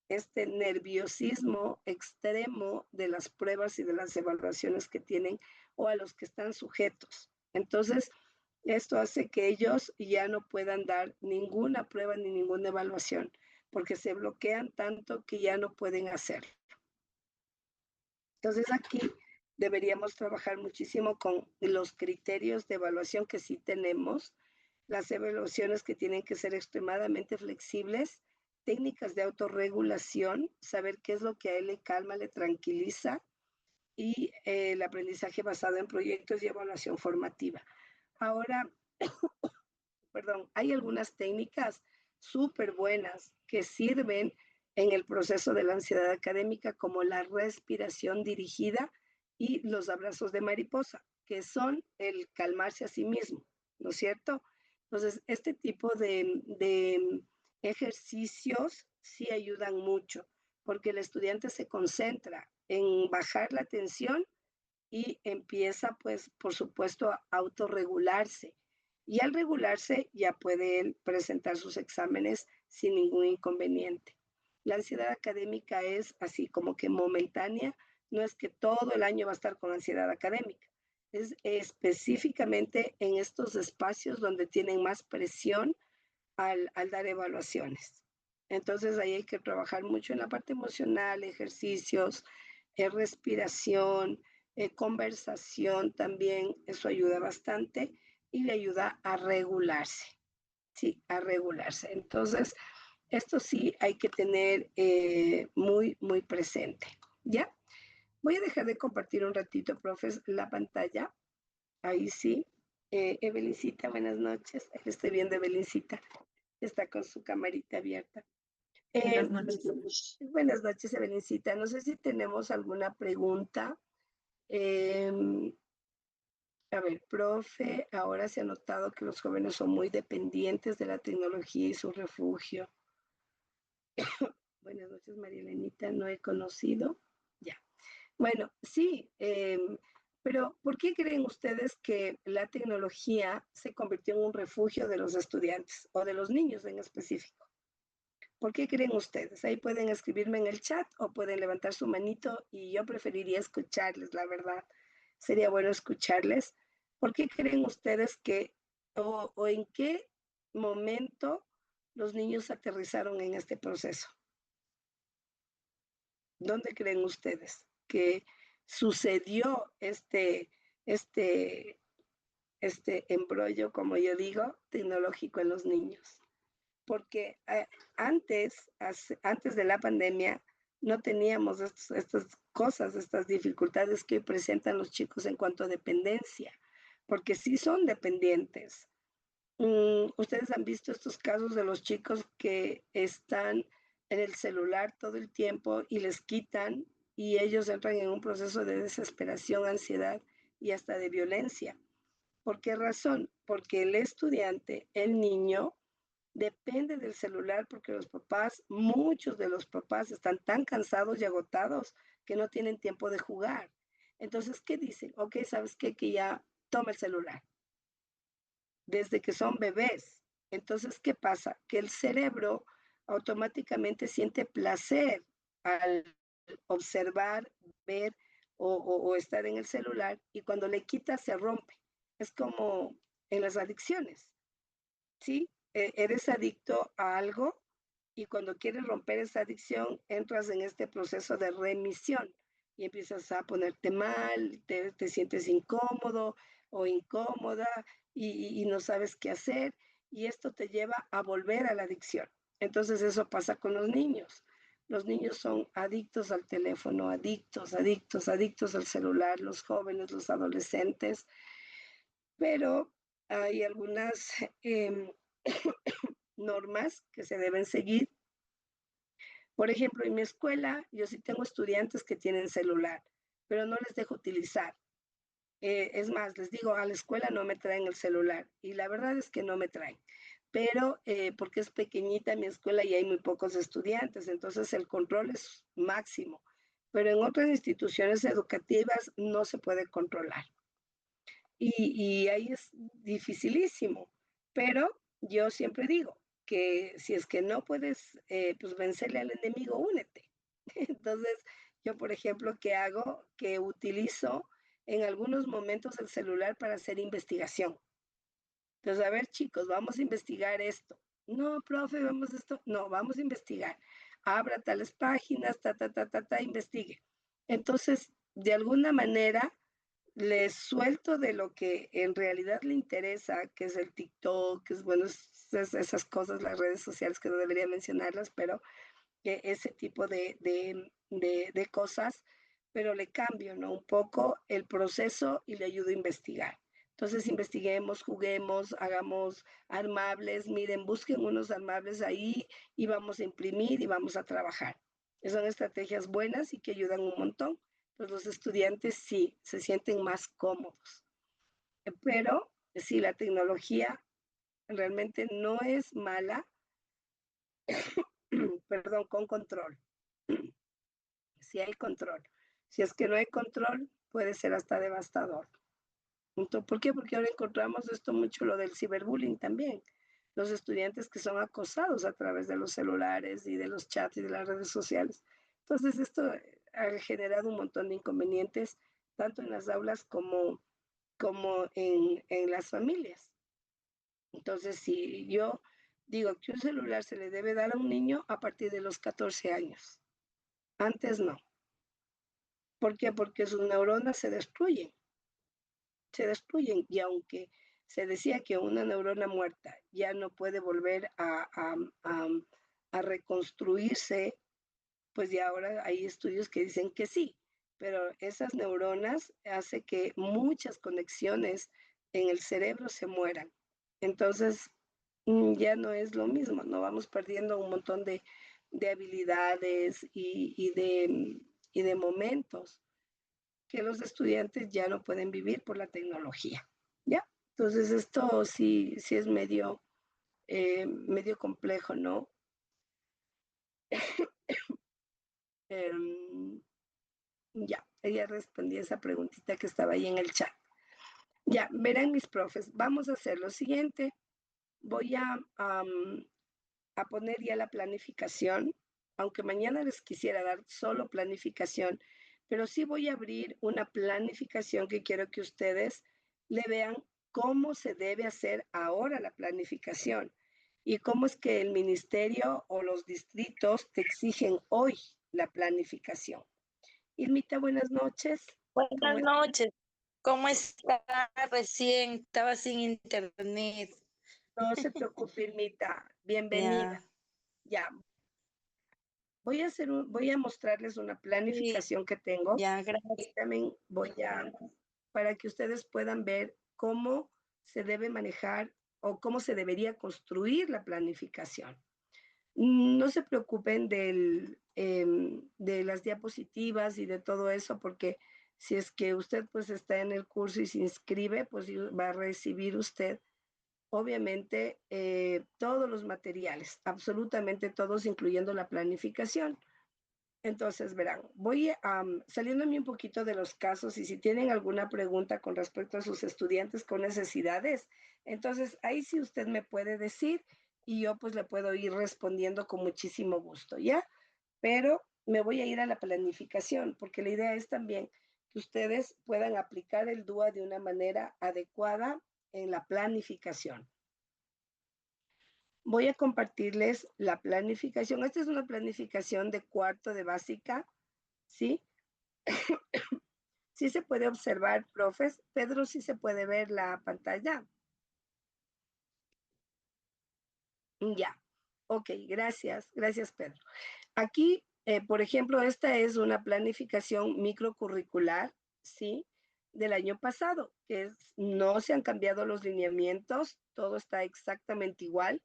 este nerviosismo extremo de las pruebas y de las evaluaciones que tienen o a los que están sujetos. Entonces, esto hace que ellos ya no puedan dar ninguna prueba ni ninguna evaluación, porque se bloquean tanto que ya no pueden hacerlo. Entonces aquí deberíamos trabajar muchísimo con los criterios de evaluación que sí tenemos, las evaluaciones que tienen que ser extremadamente flexibles, técnicas de autorregulación, saber qué es lo que a él le calma, le tranquiliza, y el aprendizaje basado en proyectos y evaluación formativa. Ahora, perdón, hay algunas técnicas súper buenas que sirven en el proceso de la ansiedad académica, como la respiración dirigida y los abrazos de mariposa, que son el calmarse a sí mismo, ¿no es cierto? Entonces, este tipo de ejercicios sí ayudan mucho, porque el estudiante se concentra en bajar la tensión y empieza, pues, por supuesto, a autorregularse. Y al regularse ya puede él presentar sus exámenes sin ningún inconveniente. La ansiedad académica es así como que momentánea, no es que todo el año va a estar con ansiedad académica, es específicamente en estos espacios donde tienen más presión al dar evaluaciones. Entonces ahí hay que trabajar mucho en la parte emocional, ejercicios, respiración, conversación también, eso ayuda bastante y le ayuda a regularse, sí, a regularse. Entonces, esto sí hay que tener muy, muy presente. ¿Ya? Voy a dejar de compartir un ratito, profes, la pantalla. Ahí sí. Evelincita, buenas noches. Ahí estoy viendo Evelincita. Está con su camarita abierta. Buenas noches. Buenas noches, Evelincita. No sé si tenemos alguna pregunta. Eh, a ver, profe, ahora se ha notado que los jóvenes son muy dependientes de la tecnología y su refugio. Buenas noches, María Elenita, no he conocido. Ya. Bueno, sí, pero ¿por qué creen ustedes que la tecnología se convirtió en un refugio de los estudiantes o de los niños en específico? ¿Por qué creen ustedes? Ahí pueden escribirme en el chat o pueden levantar su manito y yo preferiría escucharles, la verdad. Sería bueno escucharles. ¿Por qué creen ustedes que o en qué momento los niños aterrizaron en este proceso? ¿Dónde creen ustedes que sucedió este, este embrollo, como yo digo, tecnológico en los niños? Porque antes de la pandemia no teníamos estas cosas, estas dificultades que hoy presentan los chicos en cuanto a dependencia, porque sí son dependientes. Ustedes han visto estos casos de los chicos que están en el celular todo el tiempo y les quitan y ellos entran en un proceso de desesperación, ansiedad y hasta de violencia. ¿Por qué razón? Porque el estudiante, el niño, depende del celular porque los papás, muchos de los papás están tan cansados y agotados que no tienen tiempo de jugar. Entonces, ¿qué dicen? Ok, ¿sabes qué? Que ya toma el celular desde que son bebés. Entonces, ¿qué pasa? Que el cerebro automáticamente siente placer al observar, ver o estar en el celular y cuando le quita se rompe. Es como en las adicciones, ¿sí? Eres adicto a algo y cuando quieres romper esa adicción entras en este proceso de remisión y empiezas a ponerte mal, te sientes incómodo o incómoda y no sabes qué hacer y esto te lleva a volver a la adicción. Entonces eso pasa con los niños. Los niños son adictos al teléfono, adictos, adictos, adictos al celular, los jóvenes, los adolescentes, pero hay algunas normas que se deben seguir. Por ejemplo, en mi escuela yo sí tengo estudiantes que tienen celular, pero no les dejo utilizar. Es más, les digo, a la escuela no me traen el celular y la verdad es que no me traen, pero porque es pequeñita mi escuela y hay muy pocos estudiantes, entonces el control es máximo, pero en otras instituciones educativas no se puede controlar y ahí es dificilísimo, pero yo siempre digo que si es que no puedes pues vencerle al enemigo, únete. Entonces, yo, por ejemplo, ¿qué hago? Que utilizo en algunos momentos el celular para hacer investigación. Entonces, a ver, chicos, vamos a investigar esto. No, profe, vamos esto. No, vamos a investigar. Abra tales páginas, investigue. Entonces, de alguna manera les suelto de lo que en realidad le interesa, que es el TikTok, que es bueno, esas cosas, las redes sociales que no debería mencionarlas, pero que ese tipo de cosas, pero le cambio, ¿no? Un poco el proceso y le ayudo a investigar. Entonces, investiguemos, juguemos, hagamos armables, miren, busquen unos armables ahí y vamos a imprimir y vamos a trabajar. Son estrategias buenas y que ayudan un montón. Pues los estudiantes sí se sienten más cómodos. Pero sí, la tecnología realmente no es mala, perdón, con control. Si hay control. Si es que no hay control, puede ser hasta devastador. Entonces, ¿por qué? Porque ahora encontramos esto mucho, lo del ciberbullying también. Los estudiantes que son acosados a través de los celulares y de los chats y de las redes sociales. Entonces, esto ha generado un montón de inconvenientes, tanto en las aulas como en las familias. Entonces, si yo digo que un celular se le debe dar a un niño a partir de los 14 años, antes no. ¿Por qué? Porque sus neuronas se destruyen y aunque se decía que una neurona muerta ya no puede volver a reconstruirse, pues ya ahora hay estudios que dicen que sí, pero esas neuronas hace que muchas conexiones en el cerebro se mueran. Entonces, ya no es lo mismo, no vamos perdiendo un montón de habilidades y de momentos que los estudiantes ya no pueden vivir por la tecnología, ¿ya? Entonces esto sí es medio complejo, ¿no? Ya respondí esa preguntita que estaba ahí en el chat. Ya, verán mis profes, vamos a hacer lo siguiente. Voy a poner ya la planificación, aunque mañana les quisiera dar solo planificación, pero sí voy a abrir una planificación que quiero que ustedes le vean cómo se debe hacer ahora la planificación y cómo es que el ministerio o los distritos te exigen hoy la planificación. Irmita, buenas noches. Buenas noches. ¿Cómo está? Recién estaba sin internet. No se preocupe, Irmita. Bienvenida. Ya, Ya, voy a mostrarles una sí, planificación que tengo ya, y gracias. también para que ustedes puedan ver cómo se debe manejar o cómo se debería construir la planificación. No se preocupen de las diapositivas y de todo eso, porque si es que usted pues está en el curso y se inscribe, pues va a recibir usted obviamente todos los materiales, absolutamente todos, incluyendo la planificación. Entonces, verán, voy saliéndome un poquito de los casos y si tienen alguna pregunta con respecto a sus estudiantes con necesidades, entonces ahí sí usted me puede decir y yo pues le puedo ir respondiendo con muchísimo gusto, ¿ya? Pero me voy a ir a la planificación porque la idea es también que ustedes puedan aplicar el DUA de una manera adecuada en la planificación. Voy a compartirles la planificación. Esta es una planificación de cuarto de básica, ¿sí? Sí se puede observar, profes. Pedro, sí se puede ver la pantalla. Ya. Ok, gracias. Gracias, Pedro. Aquí, por ejemplo, esta es una planificación microcurricular, ¿sí? Del año pasado, no se han cambiado los lineamientos, todo está exactamente igual.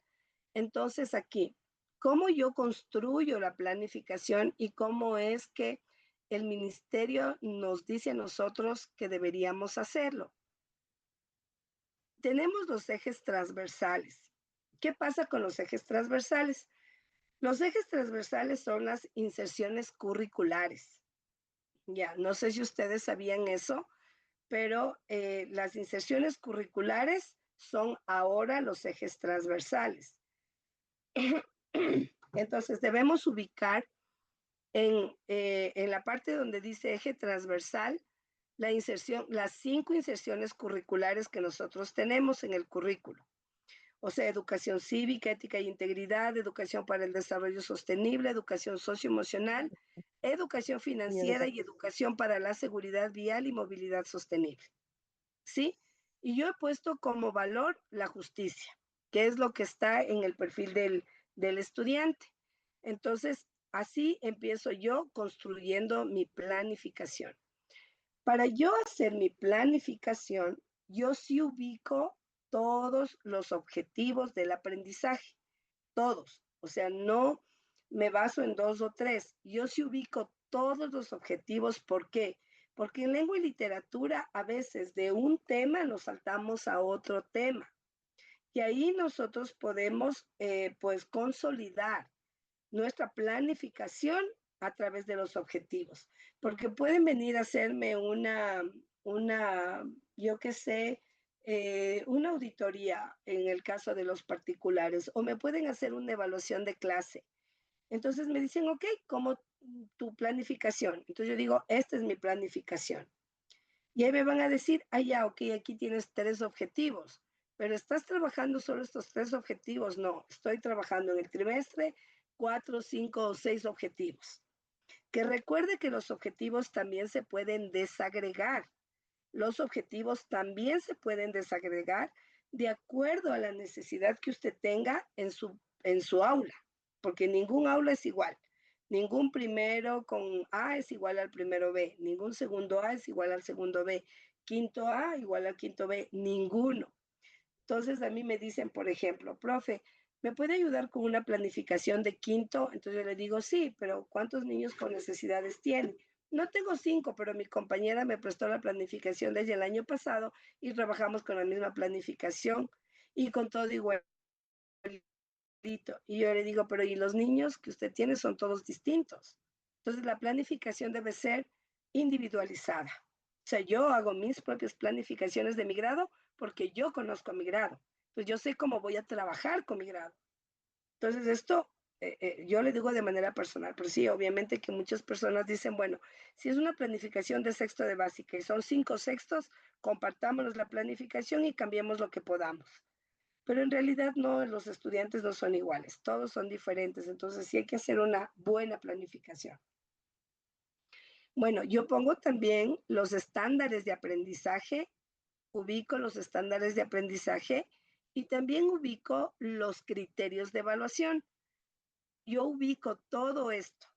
Entonces, aquí, ¿cómo yo construyo la planificación y cómo es que el ministerio nos dice a nosotros que deberíamos hacerlo? Tenemos los ejes transversales. ¿Qué pasa con los ejes transversales? Los ejes transversales son las inserciones curriculares. Ya, no sé si ustedes sabían eso, pero las inserciones curriculares son ahora los ejes transversales. Entonces, debemos ubicar en la parte donde dice eje transversal las 5 inserciones curriculares que nosotros tenemos en el currículo. O sea, educación cívica, ética e integridad, educación para el desarrollo sostenible, educación socioemocional, educación financiera y educación para la seguridad vial y movilidad sostenible. ¿Sí? Y yo he puesto como valor la justicia, que es lo que está en el perfil del estudiante. Entonces, así empiezo yo construyendo mi planificación. Para yo hacer mi planificación, yo sí ubico todos los objetivos del aprendizaje, todos. O sea, no me baso en 2 o 3. Yo sí ubico todos los objetivos. ¿Por qué? Porque en lengua y literatura a veces de un tema nos saltamos a otro tema. Y ahí nosotros podemos pues consolidar nuestra planificación a través de los objetivos, porque pueden venir a hacerme yo qué sé, una auditoría en el caso de los particulares, o me pueden hacer una evaluación de clase. Entonces me dicen, ok, ¿cómo tu planificación? Entonces yo digo, esta es mi planificación. Y ahí me van a decir, ah, ya, ok, aquí tienes 3 objetivos, pero ¿estás trabajando solo estos 3 objetivos? No, estoy trabajando en el trimestre 4, 5 o 6 objetivos. Que recuerde que los objetivos también se pueden desagregar. Los objetivos también se pueden desagregar de acuerdo a la necesidad que usted tenga en su aula, porque ningún aula es igual. Ningún primero con A es igual al primero B, ningún segundo A es igual al segundo B, quinto A igual al quinto B, ninguno. Entonces a mí me dicen, por ejemplo, profe, ¿me puede ayudar con una planificación de quinto? Entonces yo le digo, sí, pero ¿cuántos niños con necesidades tiene? No tengo 5, pero mi compañera me prestó la planificación desde el año pasado y trabajamos con la misma planificación y con todo igualito. Y yo le digo, pero ¿y los niños que usted tiene son todos distintos? Entonces la planificación debe ser individualizada. O sea, yo hago mis propias planificaciones de mi grado porque yo conozco a mi grado. Pues yo sé cómo voy a trabajar con mi grado. Entonces esto yo le digo de manera personal, pero sí, obviamente que muchas personas dicen, bueno, si es una planificación de sexto de básica y son 5 sextos, compartámonos la planificación y cambiemos lo que podamos. Pero en realidad no, los estudiantes no son iguales, todos son diferentes, entonces sí hay que hacer una buena planificación. Bueno, yo pongo también los estándares de aprendizaje, ubico los estándares de aprendizaje y también ubico los criterios de evaluación. Yo ubico todo esto,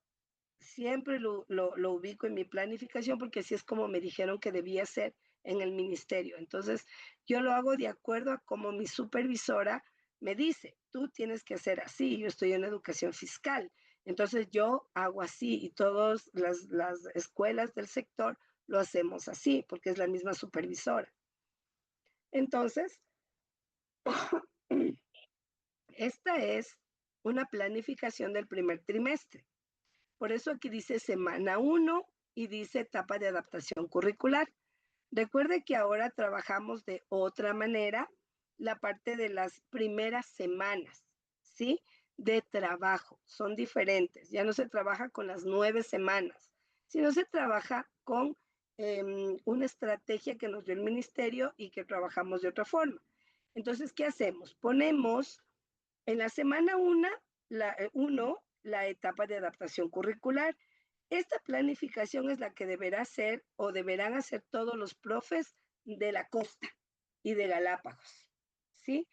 siempre lo ubico en mi planificación porque así es como me dijeron que debía ser en el ministerio. Entonces, yo lo hago de acuerdo a como mi supervisora me dice, tú tienes que hacer así, yo estoy en educación fiscal. Entonces, yo hago así y todas las escuelas del sector lo hacemos así porque es la misma supervisora. Entonces, esta es una planificación del primer trimestre. Por eso aquí dice semana 1 y dice etapa de adaptación curricular. Recuerde que ahora trabajamos de otra manera la parte de las primeras semanas, ¿sí? De trabajo. Son diferentes. Ya no se trabaja con las 9 semanas, sino se trabaja con una estrategia que nos dio el ministerio y que trabajamos de otra forma. Entonces, ¿qué hacemos? Ponemos en la semana 1 la etapa de adaptación curricular. Esta planificación es la que deberá hacer o deberán hacer todos los profes de la costa y de Galápagos, ¿sí?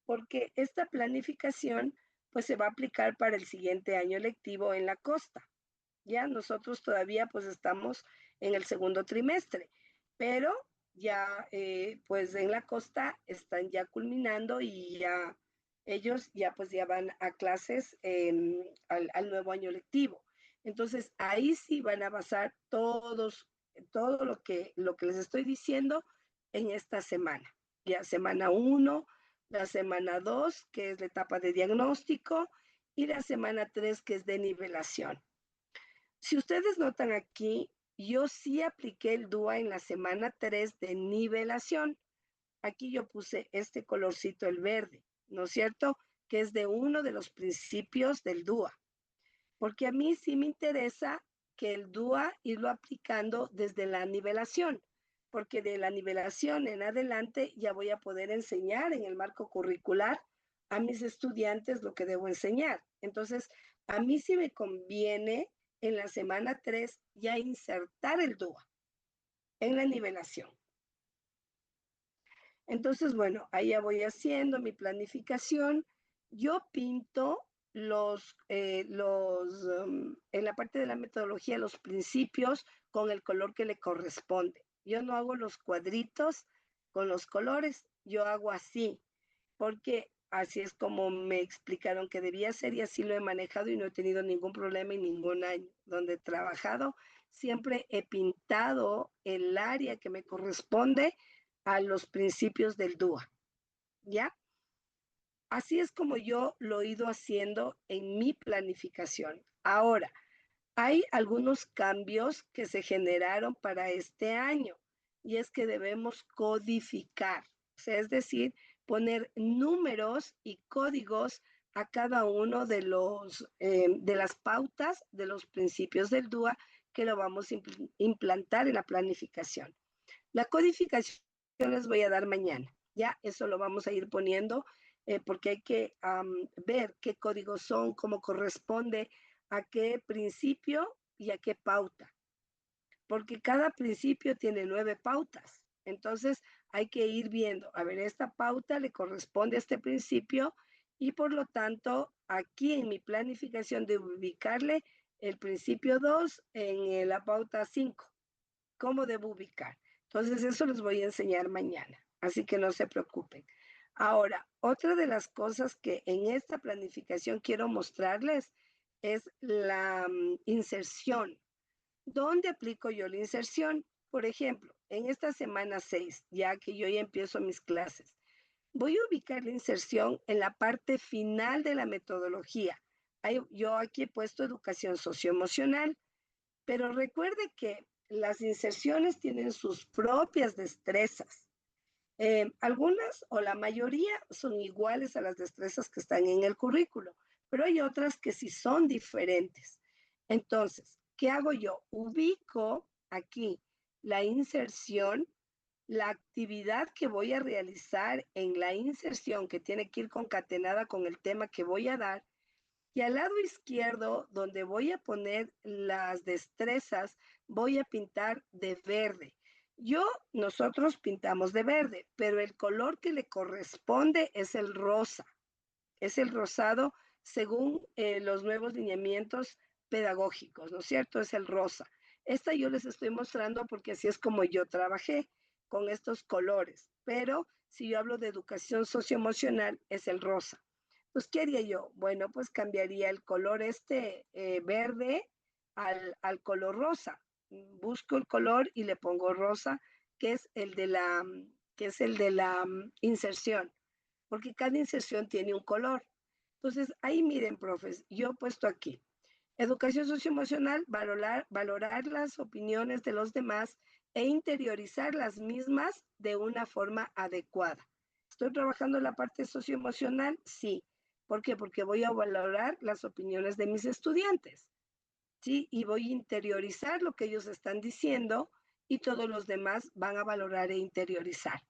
Porque esta planificación pues se va a aplicar para el siguiente año lectivo en la costa. Ya nosotros todavía pues estamos en el segundo trimestre, pero ya pues en la costa están ya culminando y ya ellos ya pues ya van a clases al nuevo año lectivo. Entonces ahí sí van a basar todo lo que les estoy diciendo en esta semana. Ya semana 1, la semana 2, que es la etapa de diagnóstico, y la semana 3, que es de nivelación. Si ustedes notan aquí, yo sí apliqué el DUA en la semana 3 de nivelación. Aquí yo puse este colorcito, el verde, ¿no es cierto? Que es de uno de los principios del DUA. Porque a mí sí me interesa que el DUA irlo aplicando desde la nivelación, porque de la nivelación en adelante ya voy a poder enseñar en el marco curricular a mis estudiantes lo que debo enseñar. Entonces, a mí sí me conviene en la semana 3 ya insertar el DUA en la nivelación. Entonces, bueno, ahí ya voy haciendo mi planificación. Yo pinto en la parte de la metodología, los principios con el color que le corresponde. Yo no hago los cuadritos con los colores, yo hago así, porque así es como me explicaron que debía ser y así lo he manejado y no he tenido ningún problema en ningún año. Donde he trabajado, siempre he pintado el área que me corresponde a los principios del DUA, ¿ya? Así es como yo lo he ido haciendo en mi planificación. Ahora, hay algunos cambios que se generaron para este año y es que debemos codificar, o sea, es decir, poner números y códigos a cada uno de las pautas de los principios del DUA que lo vamos a implantar en la planificación. La codificación les voy a dar mañana, ya eso lo vamos a ir poniendo porque hay que ver qué códigos son, cómo corresponde a qué principio y a qué pauta, porque cada principio tiene 9 pautas. Entonces hay que ir viendo, a ver, esta pauta le corresponde a este principio y por lo tanto aquí en mi planificación de ubicarle el principio 2 en la pauta 5. ¿Cómo debo ubicar? Entonces eso les voy a enseñar mañana, así que no se preocupen. Ahora, otra de las cosas que en esta planificación quiero mostrarles es la inserción. ¿Dónde aplico yo la inserción? Por ejemplo, en esta semana 6, ya que yo ya empiezo mis clases, voy a ubicar la inserción en la parte final de la metodología. Yo aquí he puesto educación socioemocional, pero recuerde que las inserciones tienen sus propias destrezas. Algunas o la mayoría son iguales a las destrezas que están en el currículo, pero hay otras que sí son diferentes. Entonces, ¿qué hago yo? Ubico aquí la inserción, la actividad que voy a realizar en la inserción que tiene que ir concatenada con el tema que voy a dar. Y al lado izquierdo, donde voy a poner las destrezas, voy a pintar de verde. Nosotros pintamos de verde, pero el color que le corresponde es el rosa, es el rosado según los nuevos lineamientos pedagógicos, ¿no es cierto? Es el rosa. Esta yo les estoy mostrando porque así es como yo trabajé con estos colores, pero si yo hablo de educación socioemocional es el rosa. Pues, ¿qué haría yo? Bueno, pues cambiaría el color verde al color rosa. Busco el color y le pongo rosa, que es el de la inserción, porque cada inserción tiene un color. Entonces, ahí miren, profes, yo he puesto aquí, educación socioemocional, valorar las opiniones de los demás e interiorizar las mismas de una forma adecuada. ¿Estoy trabajando en la parte socioemocional? Sí. ¿Por qué? Porque voy a valorar las opiniones de mis estudiantes, ¿sí? Y voy a interiorizar lo que ellos están diciendo y todos los demás van a valorar e interiorizar.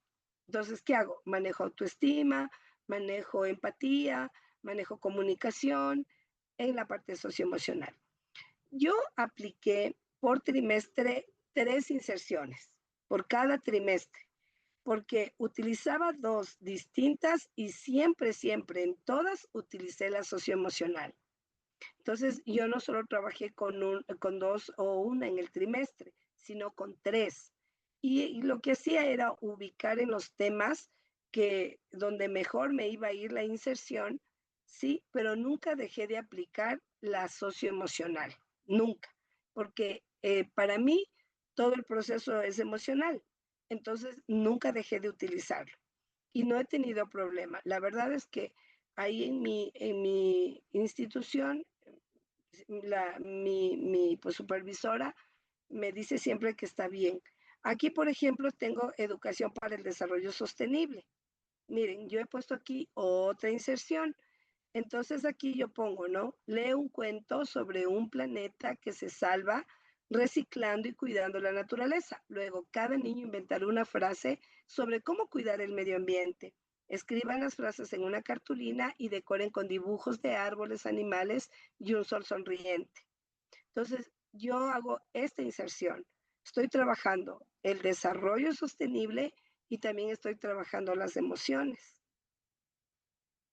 Entonces, ¿qué hago? Manejo autoestima, manejo empatía, manejo comunicación en la parte socioemocional. Yo apliqué por trimestre 3 inserciones, por cada trimestre, porque utilizaba 2 distintas y siempre, siempre en todas utilicé la socioemocional. Entonces, yo no solo trabajé con 2 o una en el trimestre, sino con 3. Y lo que hacía era ubicar en los temas donde mejor me iba a ir la inserción, sí, pero nunca dejé de aplicar la socioemocional, nunca, porque para mí todo el proceso es emocional, entonces nunca dejé de utilizarlo y no he tenido problema. La verdad es que ahí en mi institución mi pues, supervisora me dice siempre que está bien. Aquí, por ejemplo, tengo educación para el desarrollo sostenible. Miren, yo he puesto aquí otra inserción. Entonces aquí yo pongo, ¿no? Lee un cuento sobre un planeta que se salva reciclando y cuidando la naturaleza. Luego, cada niño inventará una frase sobre cómo cuidar el medio ambiente. Escriban las frases en una cartulina y decoren con dibujos de árboles, animales y un sol sonriente. Entonces, yo hago esta inserción. Estoy trabajando el desarrollo sostenible y también estoy trabajando las emociones.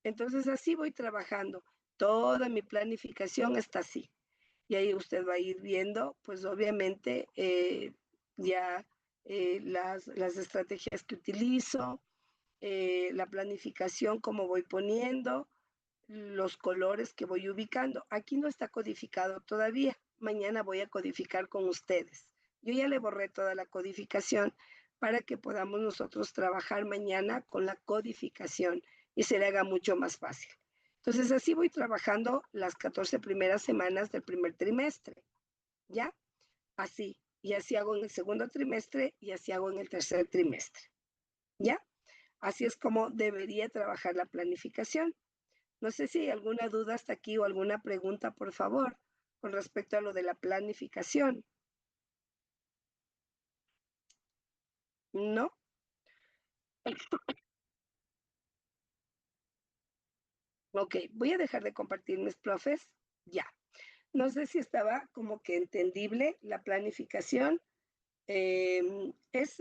Entonces, así voy trabajando. Toda mi planificación está así. Y ahí usted va a ir viendo, pues obviamente, ya las estrategias que utilizo, la planificación, cómo voy poniendo, los colores que voy ubicando. Aquí no está codificado todavía. Mañana voy a codificar con ustedes. Yo ya le borré toda la codificación para que podamos nosotros trabajar mañana con la codificación y se le haga mucho más fácil. Entonces, así voy trabajando las 14 primeras semanas del primer trimestre. ¿Ya? Así. Y así hago en el segundo trimestre y así hago en el tercer trimestre. ¿Ya? Así es como debería trabajar la planificación. No sé si hay alguna duda hasta aquí o alguna pregunta, por favor, con respecto a lo de la planificación. ¿No? Ok, voy a dejar de compartir mis profes. Ya. No sé si estaba como que entendible la planificación. Es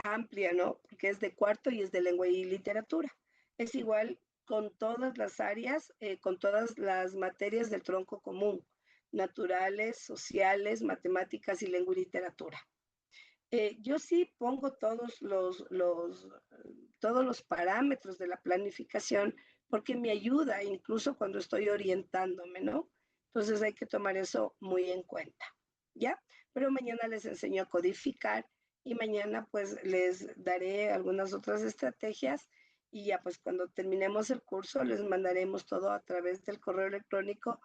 amplia, ¿no? Porque es de cuarto y es de lengua y literatura. Es igual con todas las áreas, con todas las materias del tronco común, naturales, sociales, matemáticas y lengua y literatura. Yo sí pongo todos los parámetros de la planificación porque me ayuda incluso cuando estoy orientándome, ¿no? Entonces hay que tomar eso muy en cuenta, ¿ya? Pero mañana les enseño a codificar y mañana pues les daré algunas otras estrategias y ya pues cuando terminemos el curso les mandaremos todo a través del correo electrónico,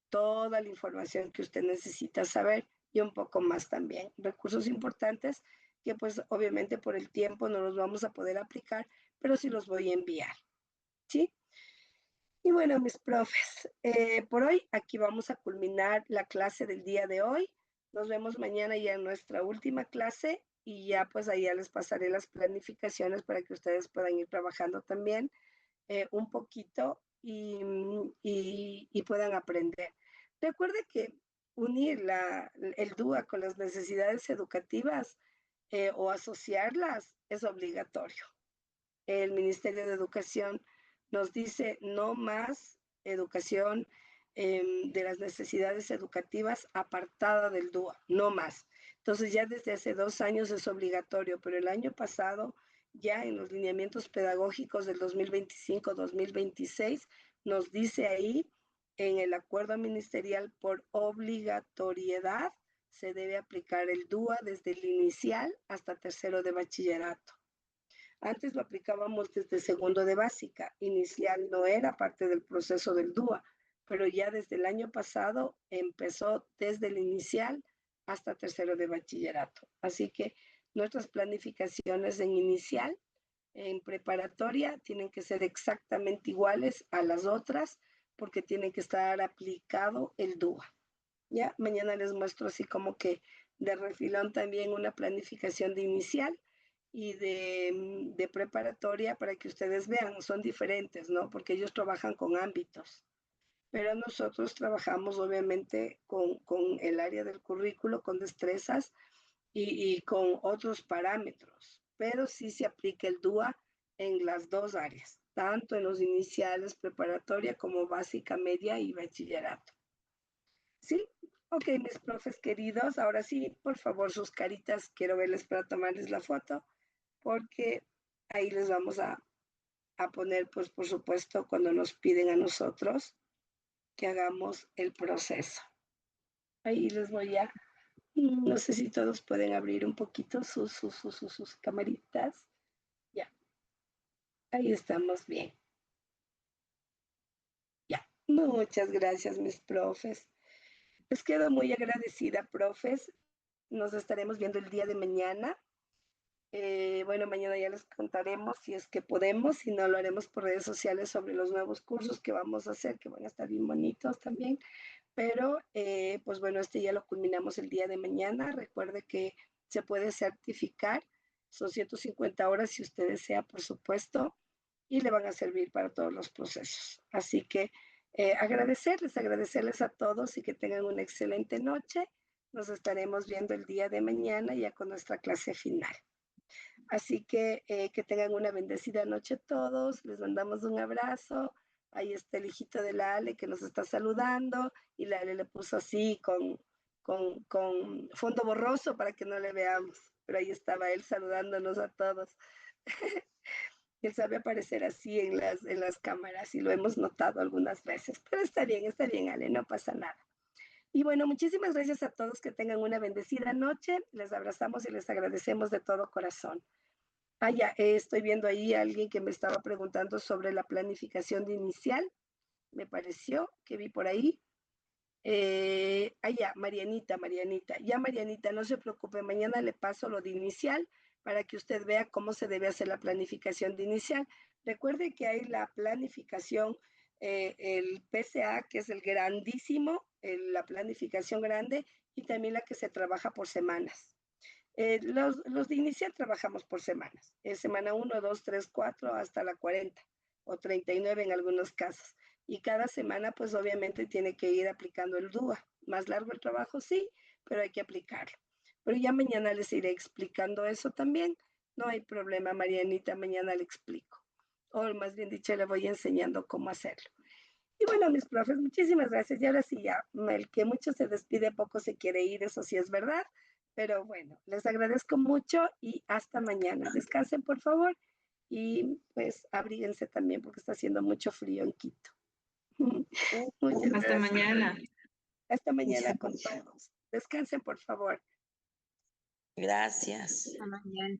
toda la información que usted necesita saber y un poco más también. Recursos importantes que pues obviamente por el tiempo no los vamos a poder aplicar, pero sí los voy a enviar, ¿sí? Y bueno, mis profes, por hoy aquí vamos a culminar la clase del día de hoy. Nos vemos mañana ya en nuestra última clase y ya pues ahí ya les pasaré las planificaciones para que ustedes puedan ir trabajando también un poquito y puedan aprender. Recuerde que unir el DUA con las necesidades educativas o asociarlas es obligatorio. El Ministerio de Educación nos dice no más educación de las necesidades educativas apartada del DUA, no más. Entonces ya desde hace 2 años es obligatorio, pero el año pasado ya en los lineamientos pedagógicos del 2025-2026 nos dice ahí en el acuerdo ministerial por obligatoriedad se debe aplicar el DUA desde el inicial hasta tercero de bachillerato. Antes lo aplicábamos desde segundo de básica, inicial no era parte del proceso del DUA, pero ya desde el año pasado empezó desde el inicial hasta tercero de bachillerato. Así que nuestras planificaciones en inicial, en preparatoria, tienen que ser exactamente iguales a las otras porque tiene que estar aplicado el DUA. Ya, mañana les muestro así como que de refilón también una planificación de inicial y de preparatoria para que ustedes vean, son diferentes, ¿no? Porque ellos trabajan con ámbitos, pero nosotros trabajamos obviamente con el área del currículo, con destrezas y con otros parámetros, pero sí se aplica el DUA en las dos áreas, tanto en los iniciales, preparatoria, como básica, media y bachillerato. ¿Sí? Ok, mis profes queridos, ahora sí, por favor, sus caritas, quiero verles para tomarles la foto, porque ahí les vamos a poner, pues, por supuesto, cuando nos piden a nosotros que hagamos el proceso. Ahí les voy a, no sé si todos pueden abrir un poquito sus camaritas. Ya, ahí estamos bien. Ya, muchas gracias, mis profes. Les quedo muy agradecida, profes. Nos estaremos viendo el día de mañana. Bueno, mañana ya les contaremos si es que podemos, si no lo haremos por redes sociales sobre los nuevos cursos que vamos a hacer, que van a estar bien bonitos también. Pero, pues bueno, este ya lo culminamos el día de mañana. Recuerde que se puede certificar, son 150 horas si usted desea, por supuesto, y le van a servir para todos los procesos. Así que agradecerles a todos y que tengan una excelente noche. Nos estaremos viendo el día de mañana ya con nuestra clase final. Así que tengan una bendecida noche todos. Les mandamos un abrazo. Ahí está el hijito de la Ale que nos está saludando y la Ale le puso así con fondo borroso para que no le veamos. Pero ahí estaba él saludándonos a todos. Él sabe aparecer así en las cámaras y lo hemos notado algunas veces. Pero está bien, Ale, no pasa nada. Y bueno, muchísimas gracias a todos, que tengan una bendecida noche. Les abrazamos y les agradecemos de todo corazón. Ah, ya, estoy viendo ahí a alguien que me estaba preguntando sobre la planificación de inicial. Me pareció que vi por ahí. Ya, Marianita. Ya, Marianita, no se preocupe, mañana le paso lo de inicial para que usted vea cómo se debe hacer la planificación de inicial. Recuerde que hay la planificación, el PCA, que es el grandísimo, la planificación grande, y también la que se trabaja por semanas. Los de inicial trabajamos por semanas, semana 1, 2, 3, 4 hasta la 40 o 39 en algunos casos. Y cada semana pues obviamente tiene que ir aplicando el DUA. Más largo el trabajo, sí, pero hay que aplicarlo. Pero ya mañana les iré explicando eso también. No hay problema, Marianita, mañana le explico. O más bien dicho, le voy enseñando cómo hacerlo. Y bueno, mis profes, muchísimas gracias. Y ahora sí, ya, el que mucho se despide, poco se quiere ir, eso sí es verdad. Pero bueno, les agradezco mucho y hasta mañana. Descansen, por favor, y pues abríguense también porque está haciendo mucho frío en Quito. Muchas Hasta gracias. mañana. Hasta mañana con todos. Descansen, por favor. Gracias. Hasta mañana.